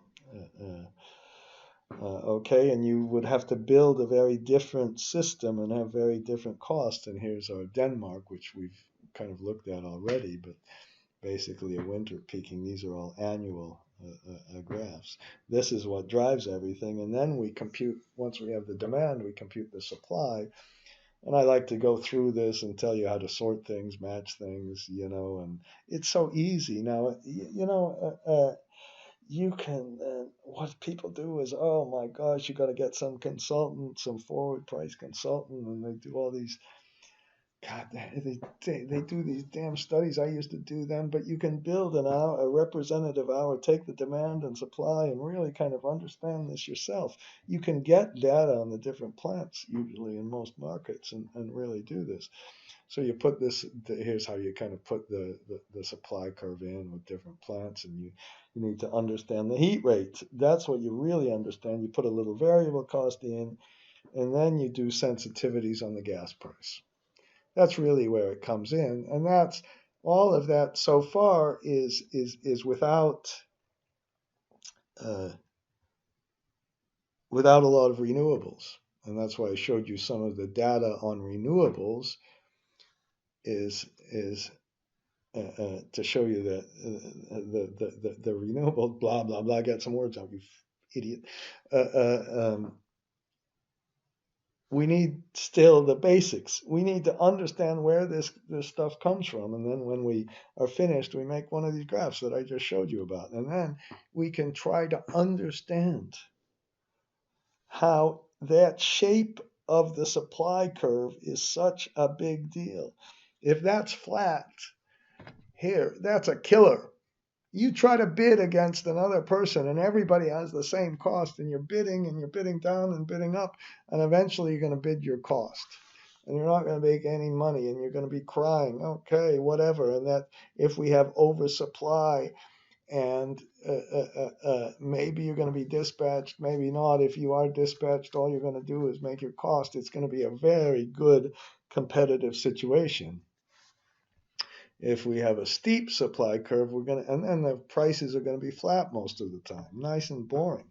Okay, and you would have to build a very different system and have very different costs. And here's our Denmark, which we've kind of looked at already, but basically a winter peaking. These are all annual graphs. This is what drives everything. And then we compute, once we have the demand, we compute the supply. And I like to go through this and tell you how to sort things, match things, you know, and it's so easy. Now, you can, what people do is, oh my gosh, you got to get some consultant, some forward price consultant, and they do all these, God, they do these damn studies. I used to do them, but you can build a representative hour, take the demand and supply, and really kind of understand this yourself. You can get data on the different plants, usually in most markets, and really do this. So you put this, here's how you kind of put the supply curve in with different plants, and you need to understand the heat rate. That's what you really understand. You put a little variable cost in, and then you do sensitivities on the gas price. That's really where it comes in, and that's all of that so far is without without a lot of renewables, and that's why I showed you some of the data on renewables is to show you that the renewable blah blah blah. Get some words out, you idiot. We need still the basics. We need to understand where this stuff comes from, and then when we are finished, we make one of these graphs that I just showed you about, and then we can try to understand how that shape of the supply curve is such a big deal. If that's flat here, that's a killer. You try to bid against another person and everybody has the same cost, and you're bidding down and bidding up, and eventually you're going to bid your cost, and you're not going to make any money, and you're going to be crying, okay, whatever. And that if we have oversupply, and maybe you're going to be dispatched, maybe not. If you are dispatched, all you're going to do is make your cost. It's going to be a very good competitive situation. If we have a steep supply curve, we're going to, and then the prices are going to be flat most of the time, nice and boring.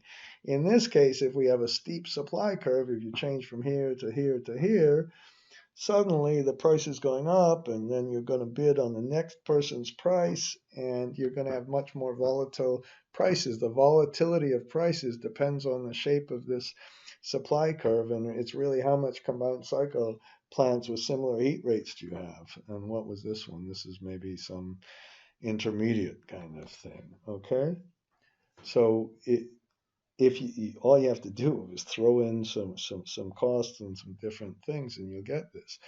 In this case, if we have a steep supply curve, if you change from here to here to here, suddenly the price is going up, and then you're going to bid on the next person's price, and you're going to have much more volatile prices. The volatility of prices depends on the shape of this supply curve, and it's really how much combined cycle plants with similar heat rates do you have. And what was this one? This is maybe some intermediate kind of thing. Okay, so if you all you have to do is throw in some costs and some different things, and you'll get this.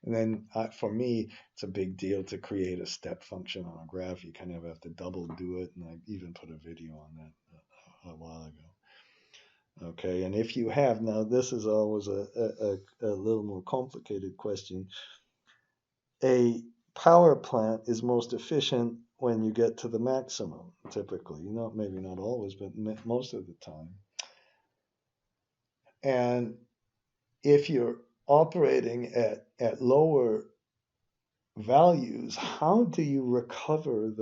And then for me, it's a big deal to create a step function on a graph. You kind of have to double do it, and I even put a video on that a while ago. Okay, and if you have, now this is always a little more complicated question. A power plant is most efficient when you get to the maximum, typically. Not maybe not always, but most of the time. And if you're operating at lower values, how do you recover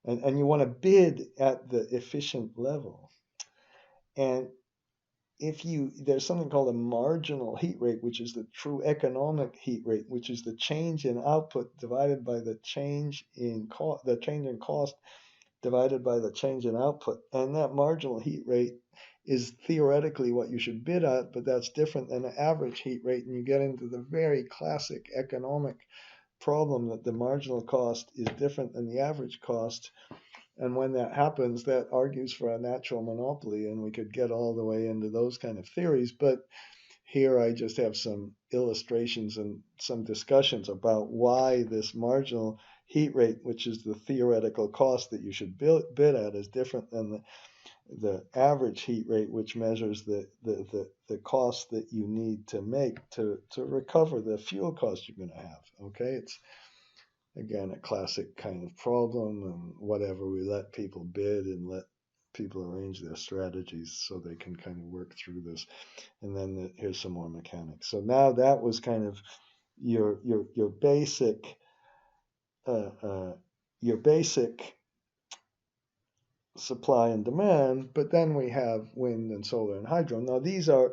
and you want to bid at the efficient level. And if you, there's something called a marginal heat rate, which is the true economic heat rate, which is the change in output divided by the change in cost, the change in cost divided by the change in output. And that marginal heat rate is theoretically what you should bid at, but that's different than the average heat rate. And you get into the very classic economic problem that the marginal cost is different than the average cost. And when that happens, that argues for a natural monopoly, and we could get all the way into those kind of theories. But here I just have some illustrations and some discussions about why this marginal heat rate, which is the theoretical cost that you should bid at, is different than the average heat rate, which measures the cost that you need to make to recover the fuel cost you're going to have. Okay, it's again a classic kind of problem, and whatever, we let people bid and let people arrange their strategies so they can kind of work through this. And then here's some more mechanics. So now that was kind of your basic uh, uh, your basic supply and demand, but then we have wind and solar and hydro. Now these are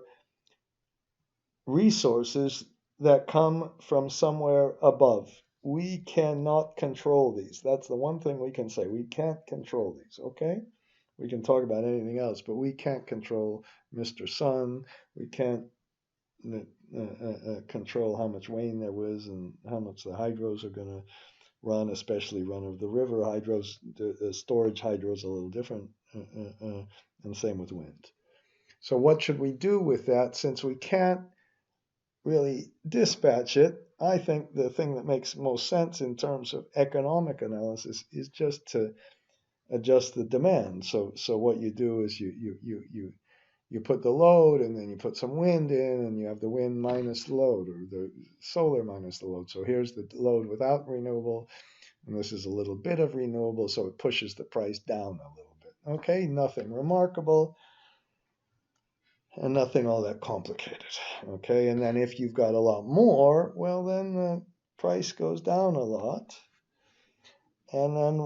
resources that come from somewhere above. We cannot control these. That's the one thing we can say. We can't control these, okay? We can talk about anything else, but we can't control Mr. Sun. We can't control how much rain there was and how much the hydros are going to run, especially run of the river hydros. The storage hydro is a little different, and same with wind. So what should we do with that since we can't really dispatch it? I think the thing that makes most sense in terms of economic analysis is just to adjust the demand. So what you do is you put the load and then you put some wind in and you have the wind minus the load or the solar minus the load. So here's the load without renewable and this is a little bit of renewable, so it pushes the price down a little bit. Okay, nothing remarkable and nothing all that complicated. Okay, and then if you've got a lot more, well, then the price goes down a lot. And then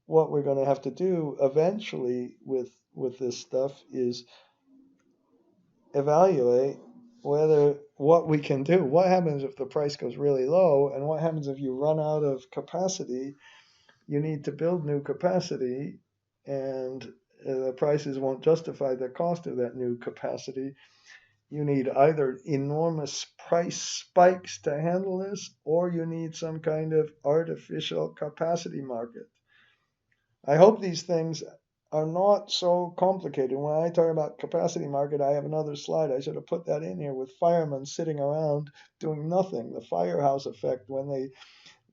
what we're going to have to do eventually with this stuff is evaluate whether what we can do. What happens if the price goes really low, and what happens if you run out of capacity? You need to build new capacity, and the prices won't justify the cost of that new capacity. You need either enormous price spikes to handle this, or you need some kind of artificial capacity market. I hope these things are not so complicated. When I talk about capacity market, I have another slide. I should have put that in here with firemen sitting around doing nothing. The firehouse effect when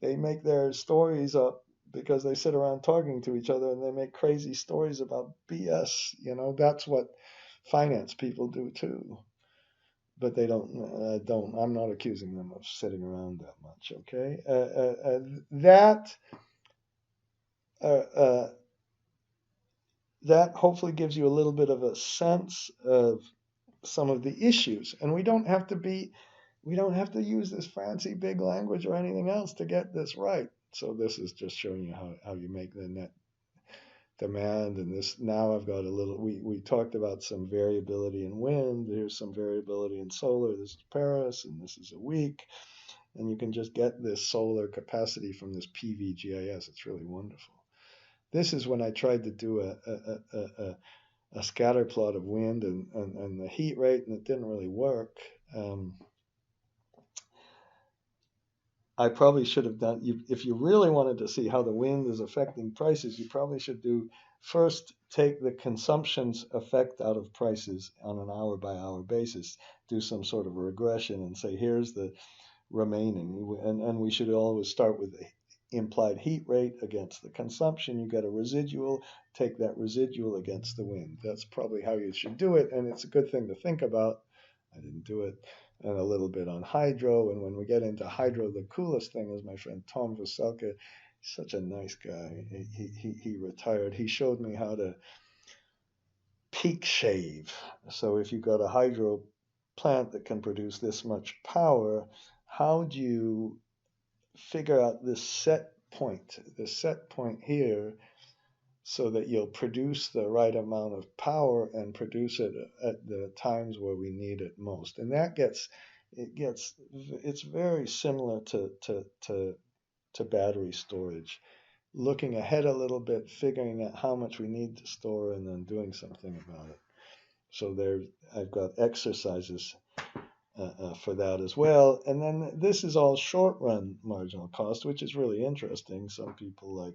they make their stories up because they sit around talking to each other and they make crazy stories about BS. That's what finance people do too. But they don't. I'm not accusing them of sitting around that much. Okay, uh, uh, that hopefully gives you a little bit of a sense of some of the issues, and we don't have to use this fancy big language or anything else to get this right. So this is just showing you how you make the net demand. And this, now I've got a little, we talked about some variability in wind. Here's some variability in solar. This is Paris and this is a week. And you can just get this solar capacity from this PVGIS. It's really wonderful. This is when I tried to do a scatter plot of wind and the heat rate, and it didn't really work. I probably should have done, if you really wanted to see how the wind is affecting prices, you probably should first take the consumption's effect out of prices on an hour by hour basis, do some sort of regression and say, here's the remaining. And we should always start with implied heat rate against the consumption. You get a residual, take that residual against the wind. That's probably how you should do it, and it's a good thing to think about. I didn't do it. And a little bit on hydro. And when we get into hydro, the coolest thing is my friend Tom Vaselka. He's such a nice guy. He retired. He showed me how to peak shave. So if you've got a hydro plant that can produce this much power, how do you figure out the set point here, so that you'll produce the right amount of power and produce it at the times where we need it most. And it's very similar to battery storage. Looking ahead a little bit, figuring out how much we need to store, and then doing something about it. So I've got exercises for that as well. And then this is all short run marginal cost, which is really interesting. Some people like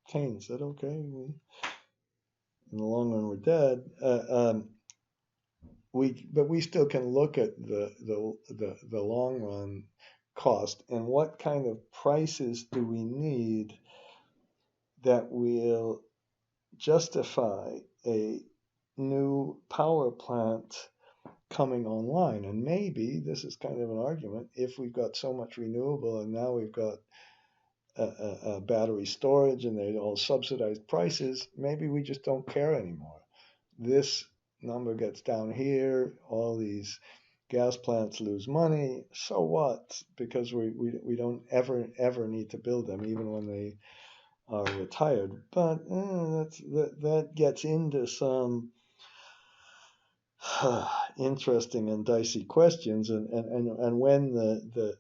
Kane said, okay, in the long run we're dead. But we still can look at the long run cost and what kind of prices do we need that will justify a new power plant coming online. And maybe this is kind of an argument, if we've got so much renewable and now we've got battery storage and they all subsidized prices, maybe we just don't care anymore. This number gets down here, all these gas plants lose money, so what? Because we don't ever need to build them, even when they are retired. But that gets into some interesting and dicey questions, and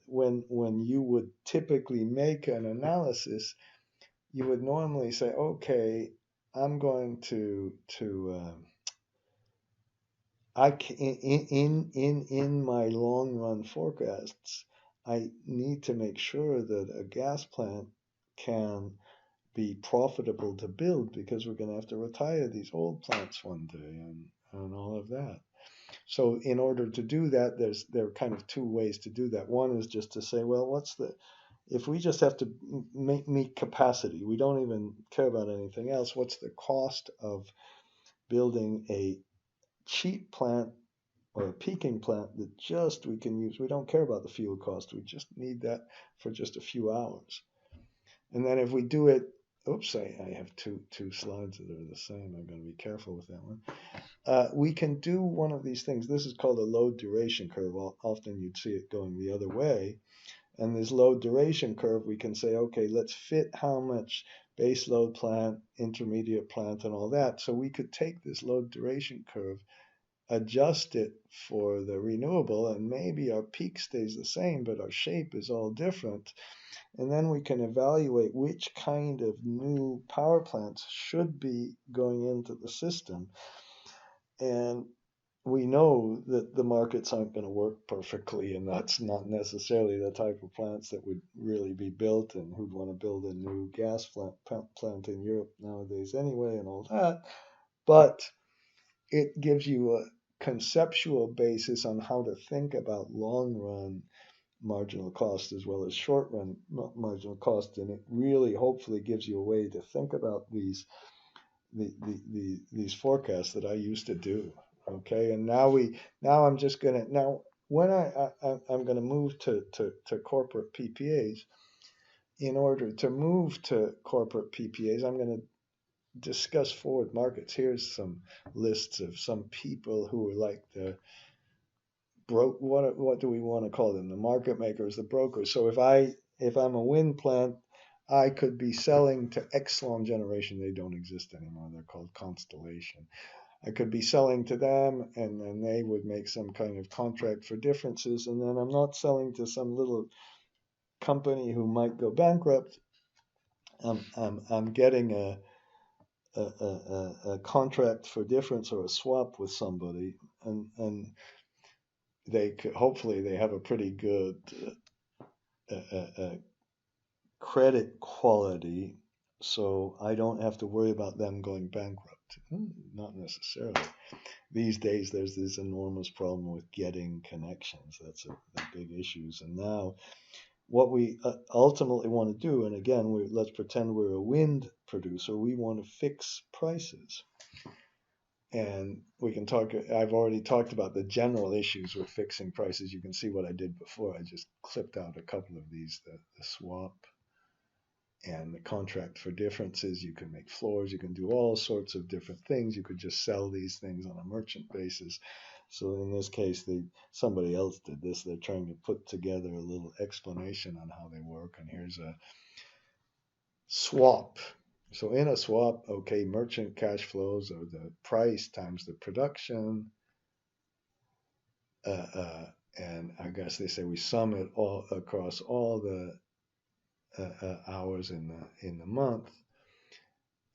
when you would typically make an analysis, you would normally say, okay, I'm going to in my long run forecasts, I need to make sure that a gas plant can be profitable to build, because we're going to have to retire these old plants one day, and all of that. So in order to do that, there are kind of two ways to do that. One is just to say, well, if we just have to meet capacity, we don't even care about anything else, what's the cost of building a cheap plant or a peaking plant that just we can use? We don't care about the fuel cost. We just need that for just a few hours. And then if we do it, oops, I have two slides that are the same. I'm going to be careful with that one. We can do one of these things. This is called a load duration curve. Often you'd see it going the other way. And this load duration curve, we can say, okay, let's fit how much base load plant, intermediate plant, and all that. So we could take this load duration curve, adjust it for the renewable, and maybe our peak stays the same, but our shape is all different. And then we can evaluate which kind of new power plants should be going into the system. And we know that the markets aren't going to work perfectly, and that's not necessarily the type of plants that would really be built, and who'd want to build a new gas plant in Europe nowadays anyway, and all that. But it gives you a conceptual basis on how to think about long run marginal cost as well as short run marginal cost, and it really hopefully gives you a way to think about these forecasts that I used to do. Okay, and now I'm just gonna when I'm gonna move to corporate PPAs. In order to move to corporate PPAs, I'm gonna discuss forward markets. Here's some lists of some people who are like the what do we want to call them? The market makers, the brokers. So if I'm a wind plant, I could be selling to Exelon Generation. They don't exist anymore. They're called Constellation. I could be selling to them, and then they would make some kind of contract for differences. And then I'm not selling to some little company who might go bankrupt. I'm getting a contract for difference or a swap with somebody, and hopefully they have a pretty good credit quality, so I don't have to worry about them going bankrupt. Not necessarily. These days, there's this enormous problem with getting connections. That's the big issues. And now What we ultimately want to do, and again, let's pretend we're a wind producer, we want to fix prices. And we can talk, I've already talked about the general issues with fixing prices. You can see what I did before. I just clipped out a couple of these, the swap and the contract for differences. You can make floors, you can do all sorts of different things. You could just sell these things on a merchant basis. So in this case, somebody else did this. They're trying to put together a little explanation on how they work. And here's a swap. So in a swap, okay, merchant cash flows are the price times the production. And I guess they say we sum it all across all the hours in the month,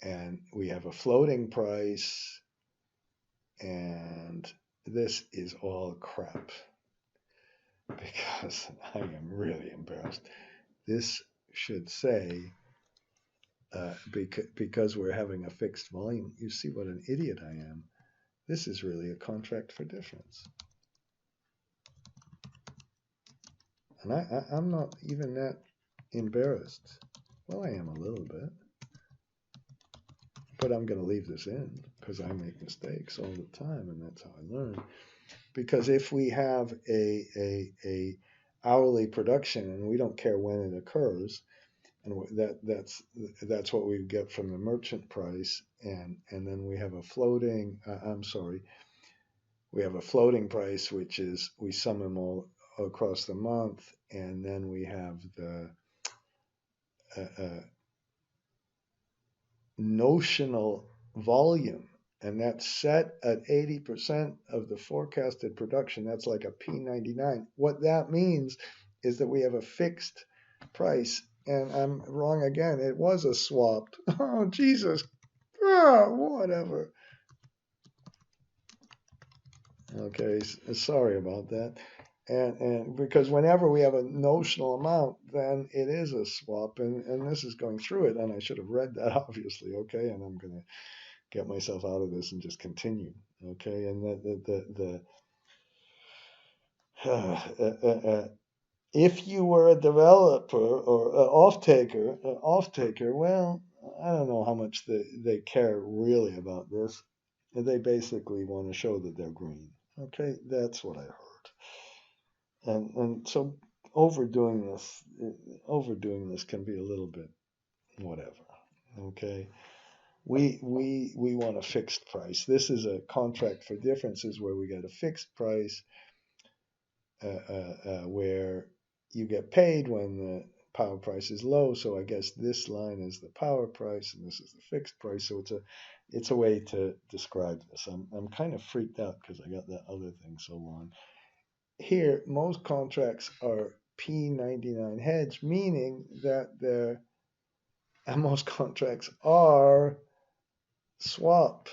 and we have a floating price, and this is all crap because I am really embarrassed. This should say because we're having a fixed volume. You see what an idiot I am. This is really a contract for difference. And I'm not even that embarrassed. Well, I am a little bit. But I'm going to leave this in because I make mistakes all the time, and that's how I learn. Because if we have a hourly production and we don't care when it occurs, and that's what we get from the merchant price, and then we have a floating. We have a floating price, which is we sum them all across the month, and then we have the notional volume, and that's set at 80% of the forecasted production. That's like a P99. What that means is that we have a fixed price, and I'm wrong again. It was a swap. Oh, Jesus. Whatever. Okay, sorry about that. And because whenever we have a notional amount, then it is a swap, and this is going through it, and I should have read that obviously, okay, and I'm going to get myself out of this and just continue, okay, and if you were a developer or an off-taker, well, I don't know how much they care really about this. They basically want to show that they're green, okay, that's what I heard. And so overdoing this can be a little bit whatever. Okay, we want a fixed price. This is a contract for differences where we get a fixed price, where you get paid when the power price is low. So I guess this line is the power price and this is the fixed price. So it's a way to describe this. I'm kind of freaked out because I got that other thing so long. Here, most contracts are P99 hedge, meaning that most contracts are swap.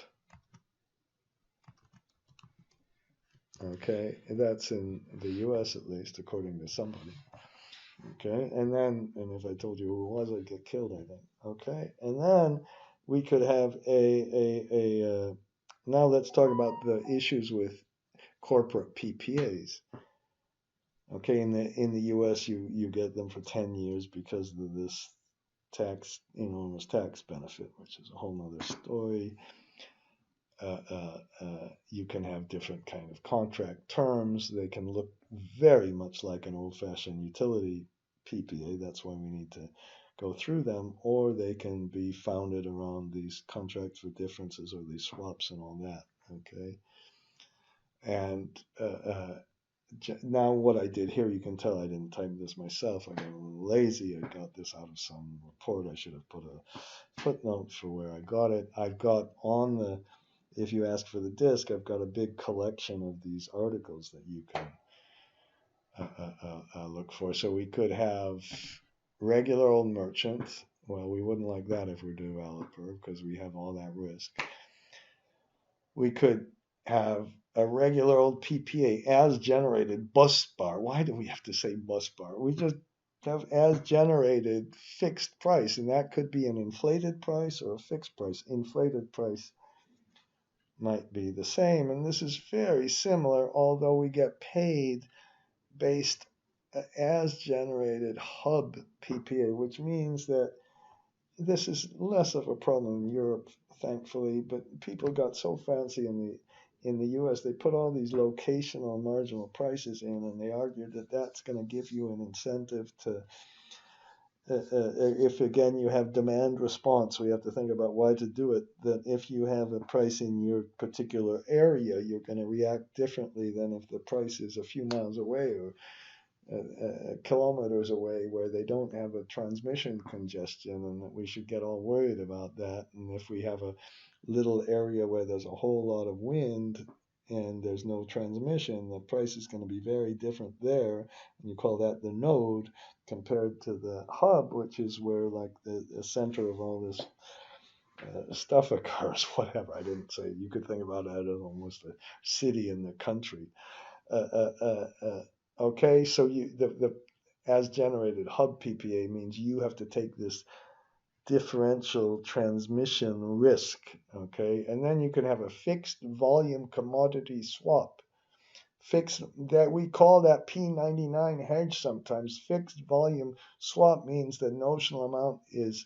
Okay, that's in the US at least, according to somebody. Okay, and if I told you who it was, I'd get killed, I think. Okay, and then we could have now let's talk about the issues with corporate PPAs. Okay, in the US, you get them for 10 years because of this enormous tax benefit, which is a whole nother story. You can have different kind of contract terms. They can look very much like an old-fashioned utility PPA. That's why we need to go through them, or they can be founded around these contracts for differences or these swaps and all that. Okay, and now what I did here, you can tell I didn't type this myself. I got a little lazy. I got this out of some report. I should have put a footnote for where I got it. I've got if you ask for the disk, I've got a big collection of these articles that you can look for. So we could have regular old merchant. Well, we wouldn't like that if we're a developer because we have all that risk. We could have a regular old PPA as generated bus bar. Why do we have to say bus bar? We just have as generated fixed price, and that could be an inflated price or a fixed price. Inflated price might be the same, and this is very similar, although we get paid based as generated hub PPA, which means that this is less of a problem in Europe, thankfully, but people got so fancy in the US, they put all these locational marginal prices in, and they argued that that's going to give you an incentive to, if again you have demand response, we have to think about why to do it, that if you have a price in your particular area, you're going to react differently than if the price is a few miles away or kilometers away where they don't have a transmission congestion, and that we should get all worried about that. And if we have a little area where there's a whole lot of wind and there's no transmission, the price is going to be very different there. And you call that the node compared to the hub, which is where like the center of all this stuff occurs. Whatever, I didn't say. You could think about it as almost a city in the country. Uh, uh, uh, uh, okay, so the as generated hub PPA means you have to take this differential transmission risk, okay, and then you can have a fixed volume commodity swap. Fixed, that we call that P99 hedge sometimes. Fixed volume swap means the notional amount is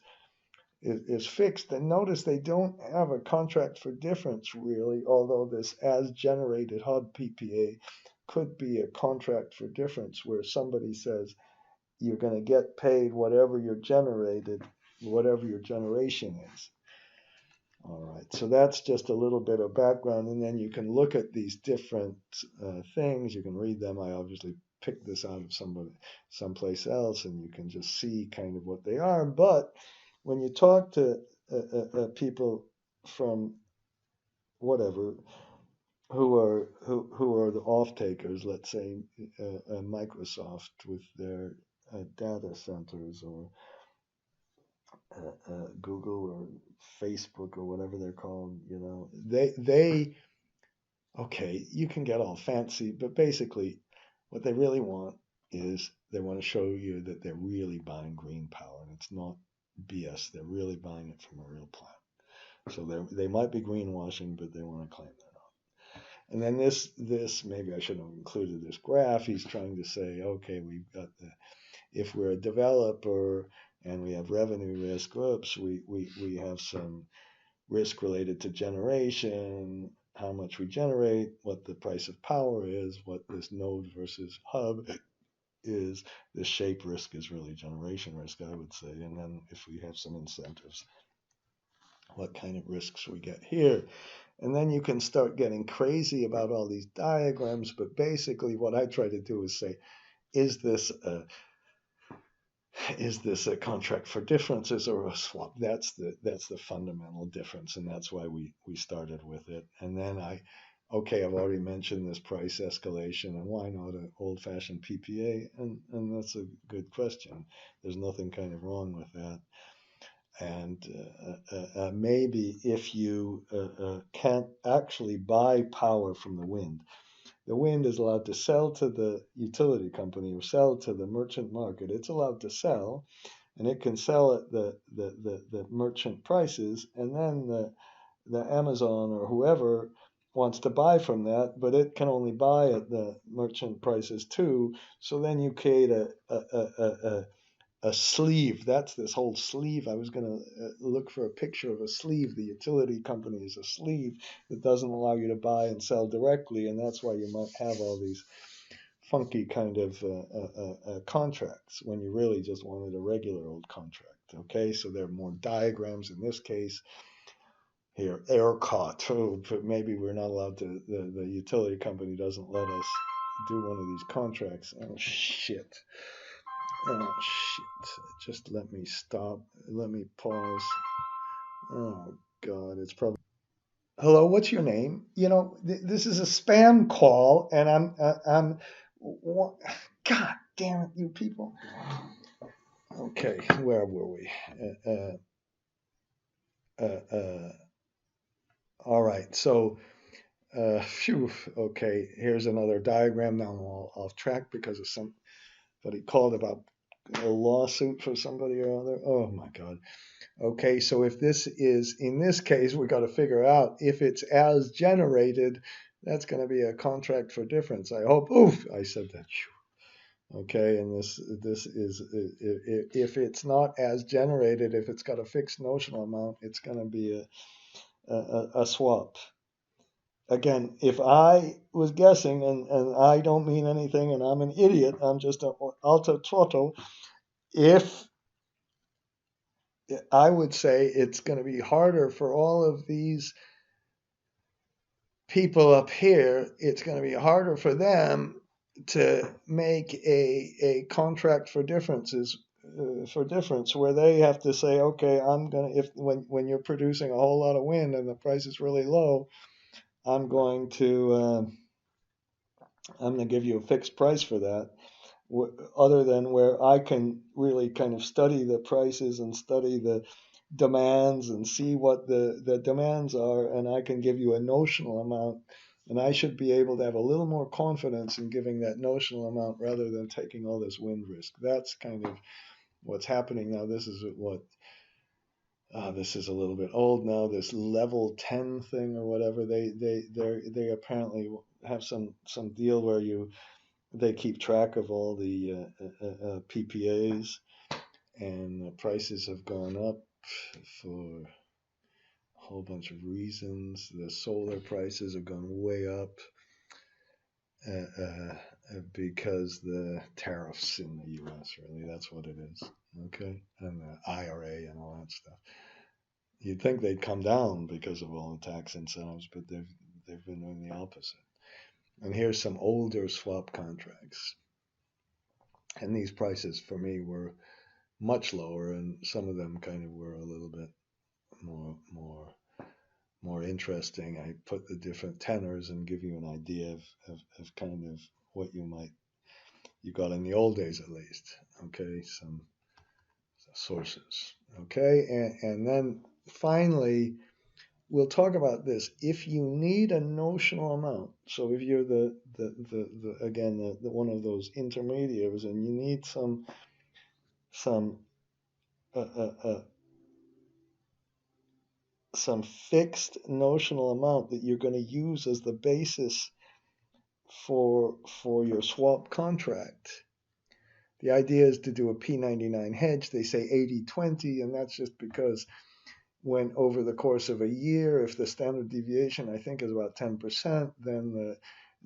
fixed. And notice they don't have a contract for difference really, although this as generated hub PPA could be a contract for difference where somebody says you're going to get paid whatever whatever your generation is. All right, so that's just a little bit of background, and then you can look at these different things. You can read them. I obviously picked this out of someplace else, and you can just see kind of what they are. But when you talk to people from whatever who are the off takers, let's say Microsoft with their data centers, or Google or Facebook or whatever they're called, they okay, you can get all fancy, but basically what they really want is they want to show you that they're really buying green power, and it's not BS. They're really buying it from a real plant. So they might be greenwashing, but they want to claim they're not. And then this maybe I should have included this graph. He's trying to say, okay, we've got if we're a developer and we have revenue risk, oops, we have some risk related to generation, how much we generate, what the price of power is, what this node versus hub is. The shape risk is really generation risk, I would say. And then if we have some incentives, what kind of risks we get here. And then you can start getting crazy about all these diagrams. But basically what I try to do is say, is this a contract for differences or a swap? That's the fundamental difference, and that's why we started with it. And then I've already mentioned this price escalation, and why not an old-fashioned PPA? And that's a good question. There's nothing kind of wrong with that. And maybe if you can't actually buy power from the wind is allowed to sell to the utility company or sell to the merchant market. It's allowed to sell, and it can sell at the merchant prices, and then the Amazon or whoever wants to buy from that, but it can only buy at the merchant prices too. So then you create a sleeve. That's this whole sleeve. I was going to look for a picture of a sleeve. The utility company is a sleeve that doesn't allow you to buy and sell directly, and that's why you might have all these funky kind of contracts when you really just wanted a regular old contract. Okay, so there are more diagrams in this case. Here, ERCOT. Oh, but maybe we're not allowed to. The utility company doesn't let us do one of these contracts. Oh shit. Oh shit. Just let me stop. Let me pause. Oh God, it's probably. Hello, what's your name? This is a spam call, and I'm. God damn it, you people. Okay, where were we? All right, so, okay, here's another diagram. Now I'm all off track because of somebody called about a lawsuit for somebody or other. Oh my God. Okay, so if this is, in this case, we got to figure out if it's as generated, that's going to be a contract for difference. I hope. Oof, I said that. Okay, and this is, if it's not as generated, if it's got a fixed notional amount, it's going to be a swap. Again, if I was guessing, and I don't mean anything, and I'm an idiot, I'm just an alto trotto, if I would say it's going to be harder for all of these people up here, it's going to be harder for them to make a contract for differences, for difference, where they have to say, okay, I'm going to, if when you're producing a whole lot of wind and the price is really low, I'm going to give you a fixed price for that. Other than where I can really kind of study the prices and study the demands and see what the demands are, and I can give you a notional amount, and I should be able to have a little more confidence in giving that notional amount rather than taking all this wind risk. That's kind of what's happening now. This is what this is a little bit old now. This level 10 thing or whatever, they apparently have some deal where they keep track of all the PPAs, and the prices have gone up for a whole bunch of reasons. The solar prices have gone way up because the tariffs in the U.S. Really, that's what it is. Okay, and the IRA and all that stuff. You'd think they'd come down because of all the tax incentives, but they've been doing the opposite. And here's some older swap contracts, and these prices for me were much lower, and some of them kind of were a little bit more interesting. I put the different tenors and give you an idea of kind of what you got in the old days, at least. Okay, some sources. Okay, and then finally we'll talk about this. If you need a notional amount, so if you're the again the one of those intermediaries, and you need some uh, uh, uh, some fixed notional amount that you're going to use as the basis for your swap contract. The idea is to do a P99 hedge. They say 80-20, and that's just because when over the course of a year, if the standard deviation I think is about 10%, then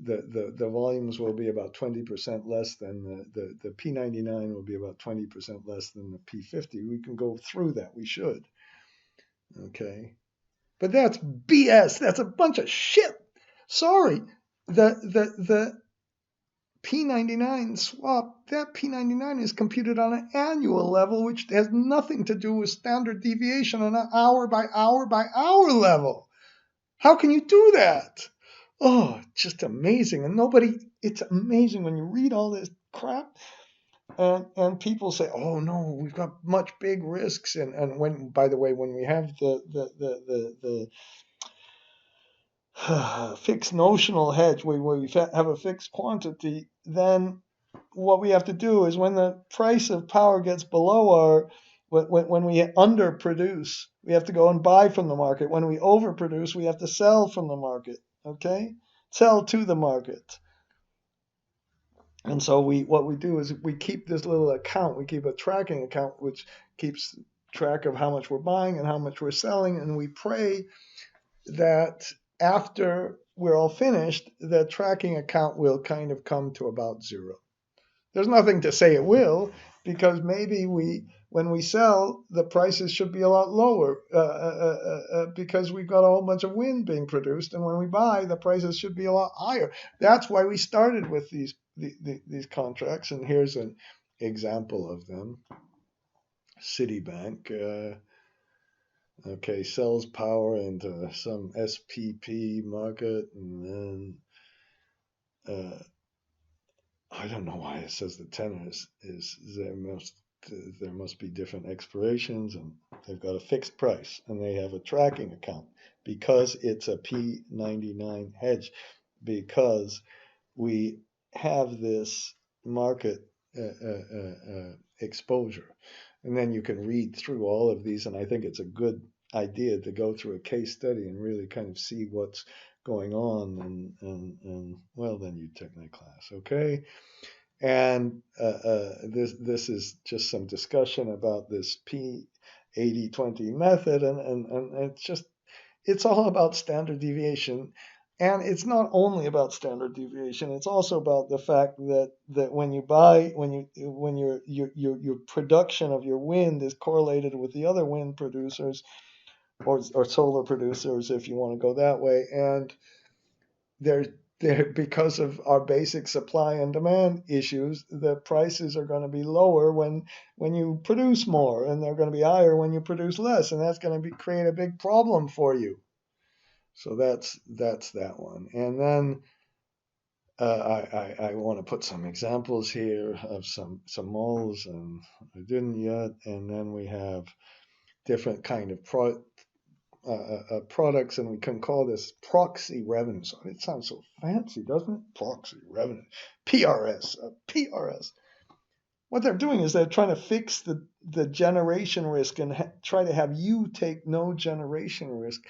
the volumes will be about 20% less than the P99 will be about 20% less than the P50. We can go through that. We should. Okay. But that's BS. That's a bunch of shit. Sorry. The P99 swap, that P99 is computed on an annual level, which has nothing to do with standard deviation on an hour by hour by hour level. How can you do that? Oh, just amazing. And it's amazing when you read all this crap and people say, oh no, we've got much big risks. And when, by the way, when we have the fixed notional hedge where we have a fixed quantity, then what we have to do is when the price of power gets below our, when we underproduce, we have to go and buy from the market. When we overproduce, we have to sell from the market. Okay, sell to the market. And so what we do is we keep this little account. We keep a tracking account which keeps track of how much we're buying and how much we're selling, and we pray that after we're all finished, the tracking account will kind of come to about zero. There's nothing to say it will, because maybe when we sell, the prices should be a lot lower because we've got a whole bunch of wind being produced, and when we buy, the prices should be a lot higher. That's why we started with these contracts, and here's an example of them. Citibank. Okay, sells power into some SPP market, and then I don't know why it says the tenor is there must be different expirations, and they've got a fixed price, and they have a tracking account because it's a P99 hedge, because we have this market exposure. And then you can read through all of these, and I think it's a good idea to go through a case study and really kind of see what's going on. And well, then you take my class, okay? And this is just some discussion about this P80/20 method, and it's all about standard deviation. And it's not only about standard deviation, it's also about the fact that when you buy, when your production of your wind is correlated with the other wind producers, or solar producers, if you want to go that way. And they're because of our basic supply and demand issues, the prices are going to be lower when you produce more, and they're going to be higher when you produce less, and that's going to create a big problem for you. So that's that one. And then I want to put some examples here of some moles, and I didn't yet. And then we have different kind of products, and we can call this proxy revenue. So it sounds so fancy, doesn't it? Proxy revenue, PRS, PRS. What they're doing is they're trying to fix the generation risk and try to have you take no generation risk.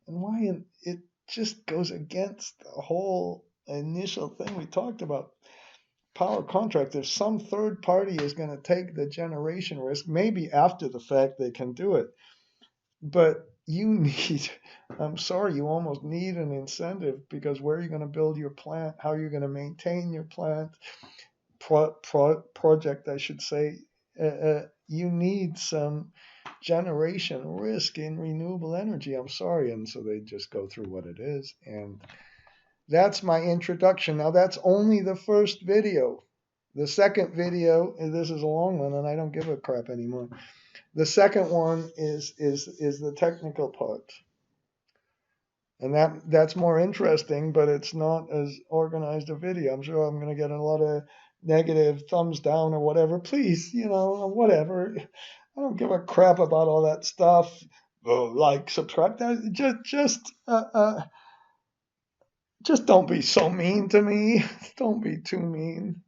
And why it just goes against the whole initial thing we talked about. Power contract, if some third party is going to take the generation risk, maybe after the fact they can do it. But you need, I'm sorry, you almost need an incentive, because where are you going to build your plant? How are you going to maintain your plant? Project, I should say. You need some generation risk in renewable energy. I'm sorry. And so they just go through what it is. And that's my introduction. Now, that's only the first video. The second video, and this is a long one, and I don't give a crap anymore. The second one is the technical part. And that's more interesting, but it's not as organized a video. I'm sure I'm going to get a lot of negative thumbs down or whatever. Please, whatever. I don't give a crap about all that stuff. Oh, like, subscribe. Just don't be so mean to me. Don't be too mean.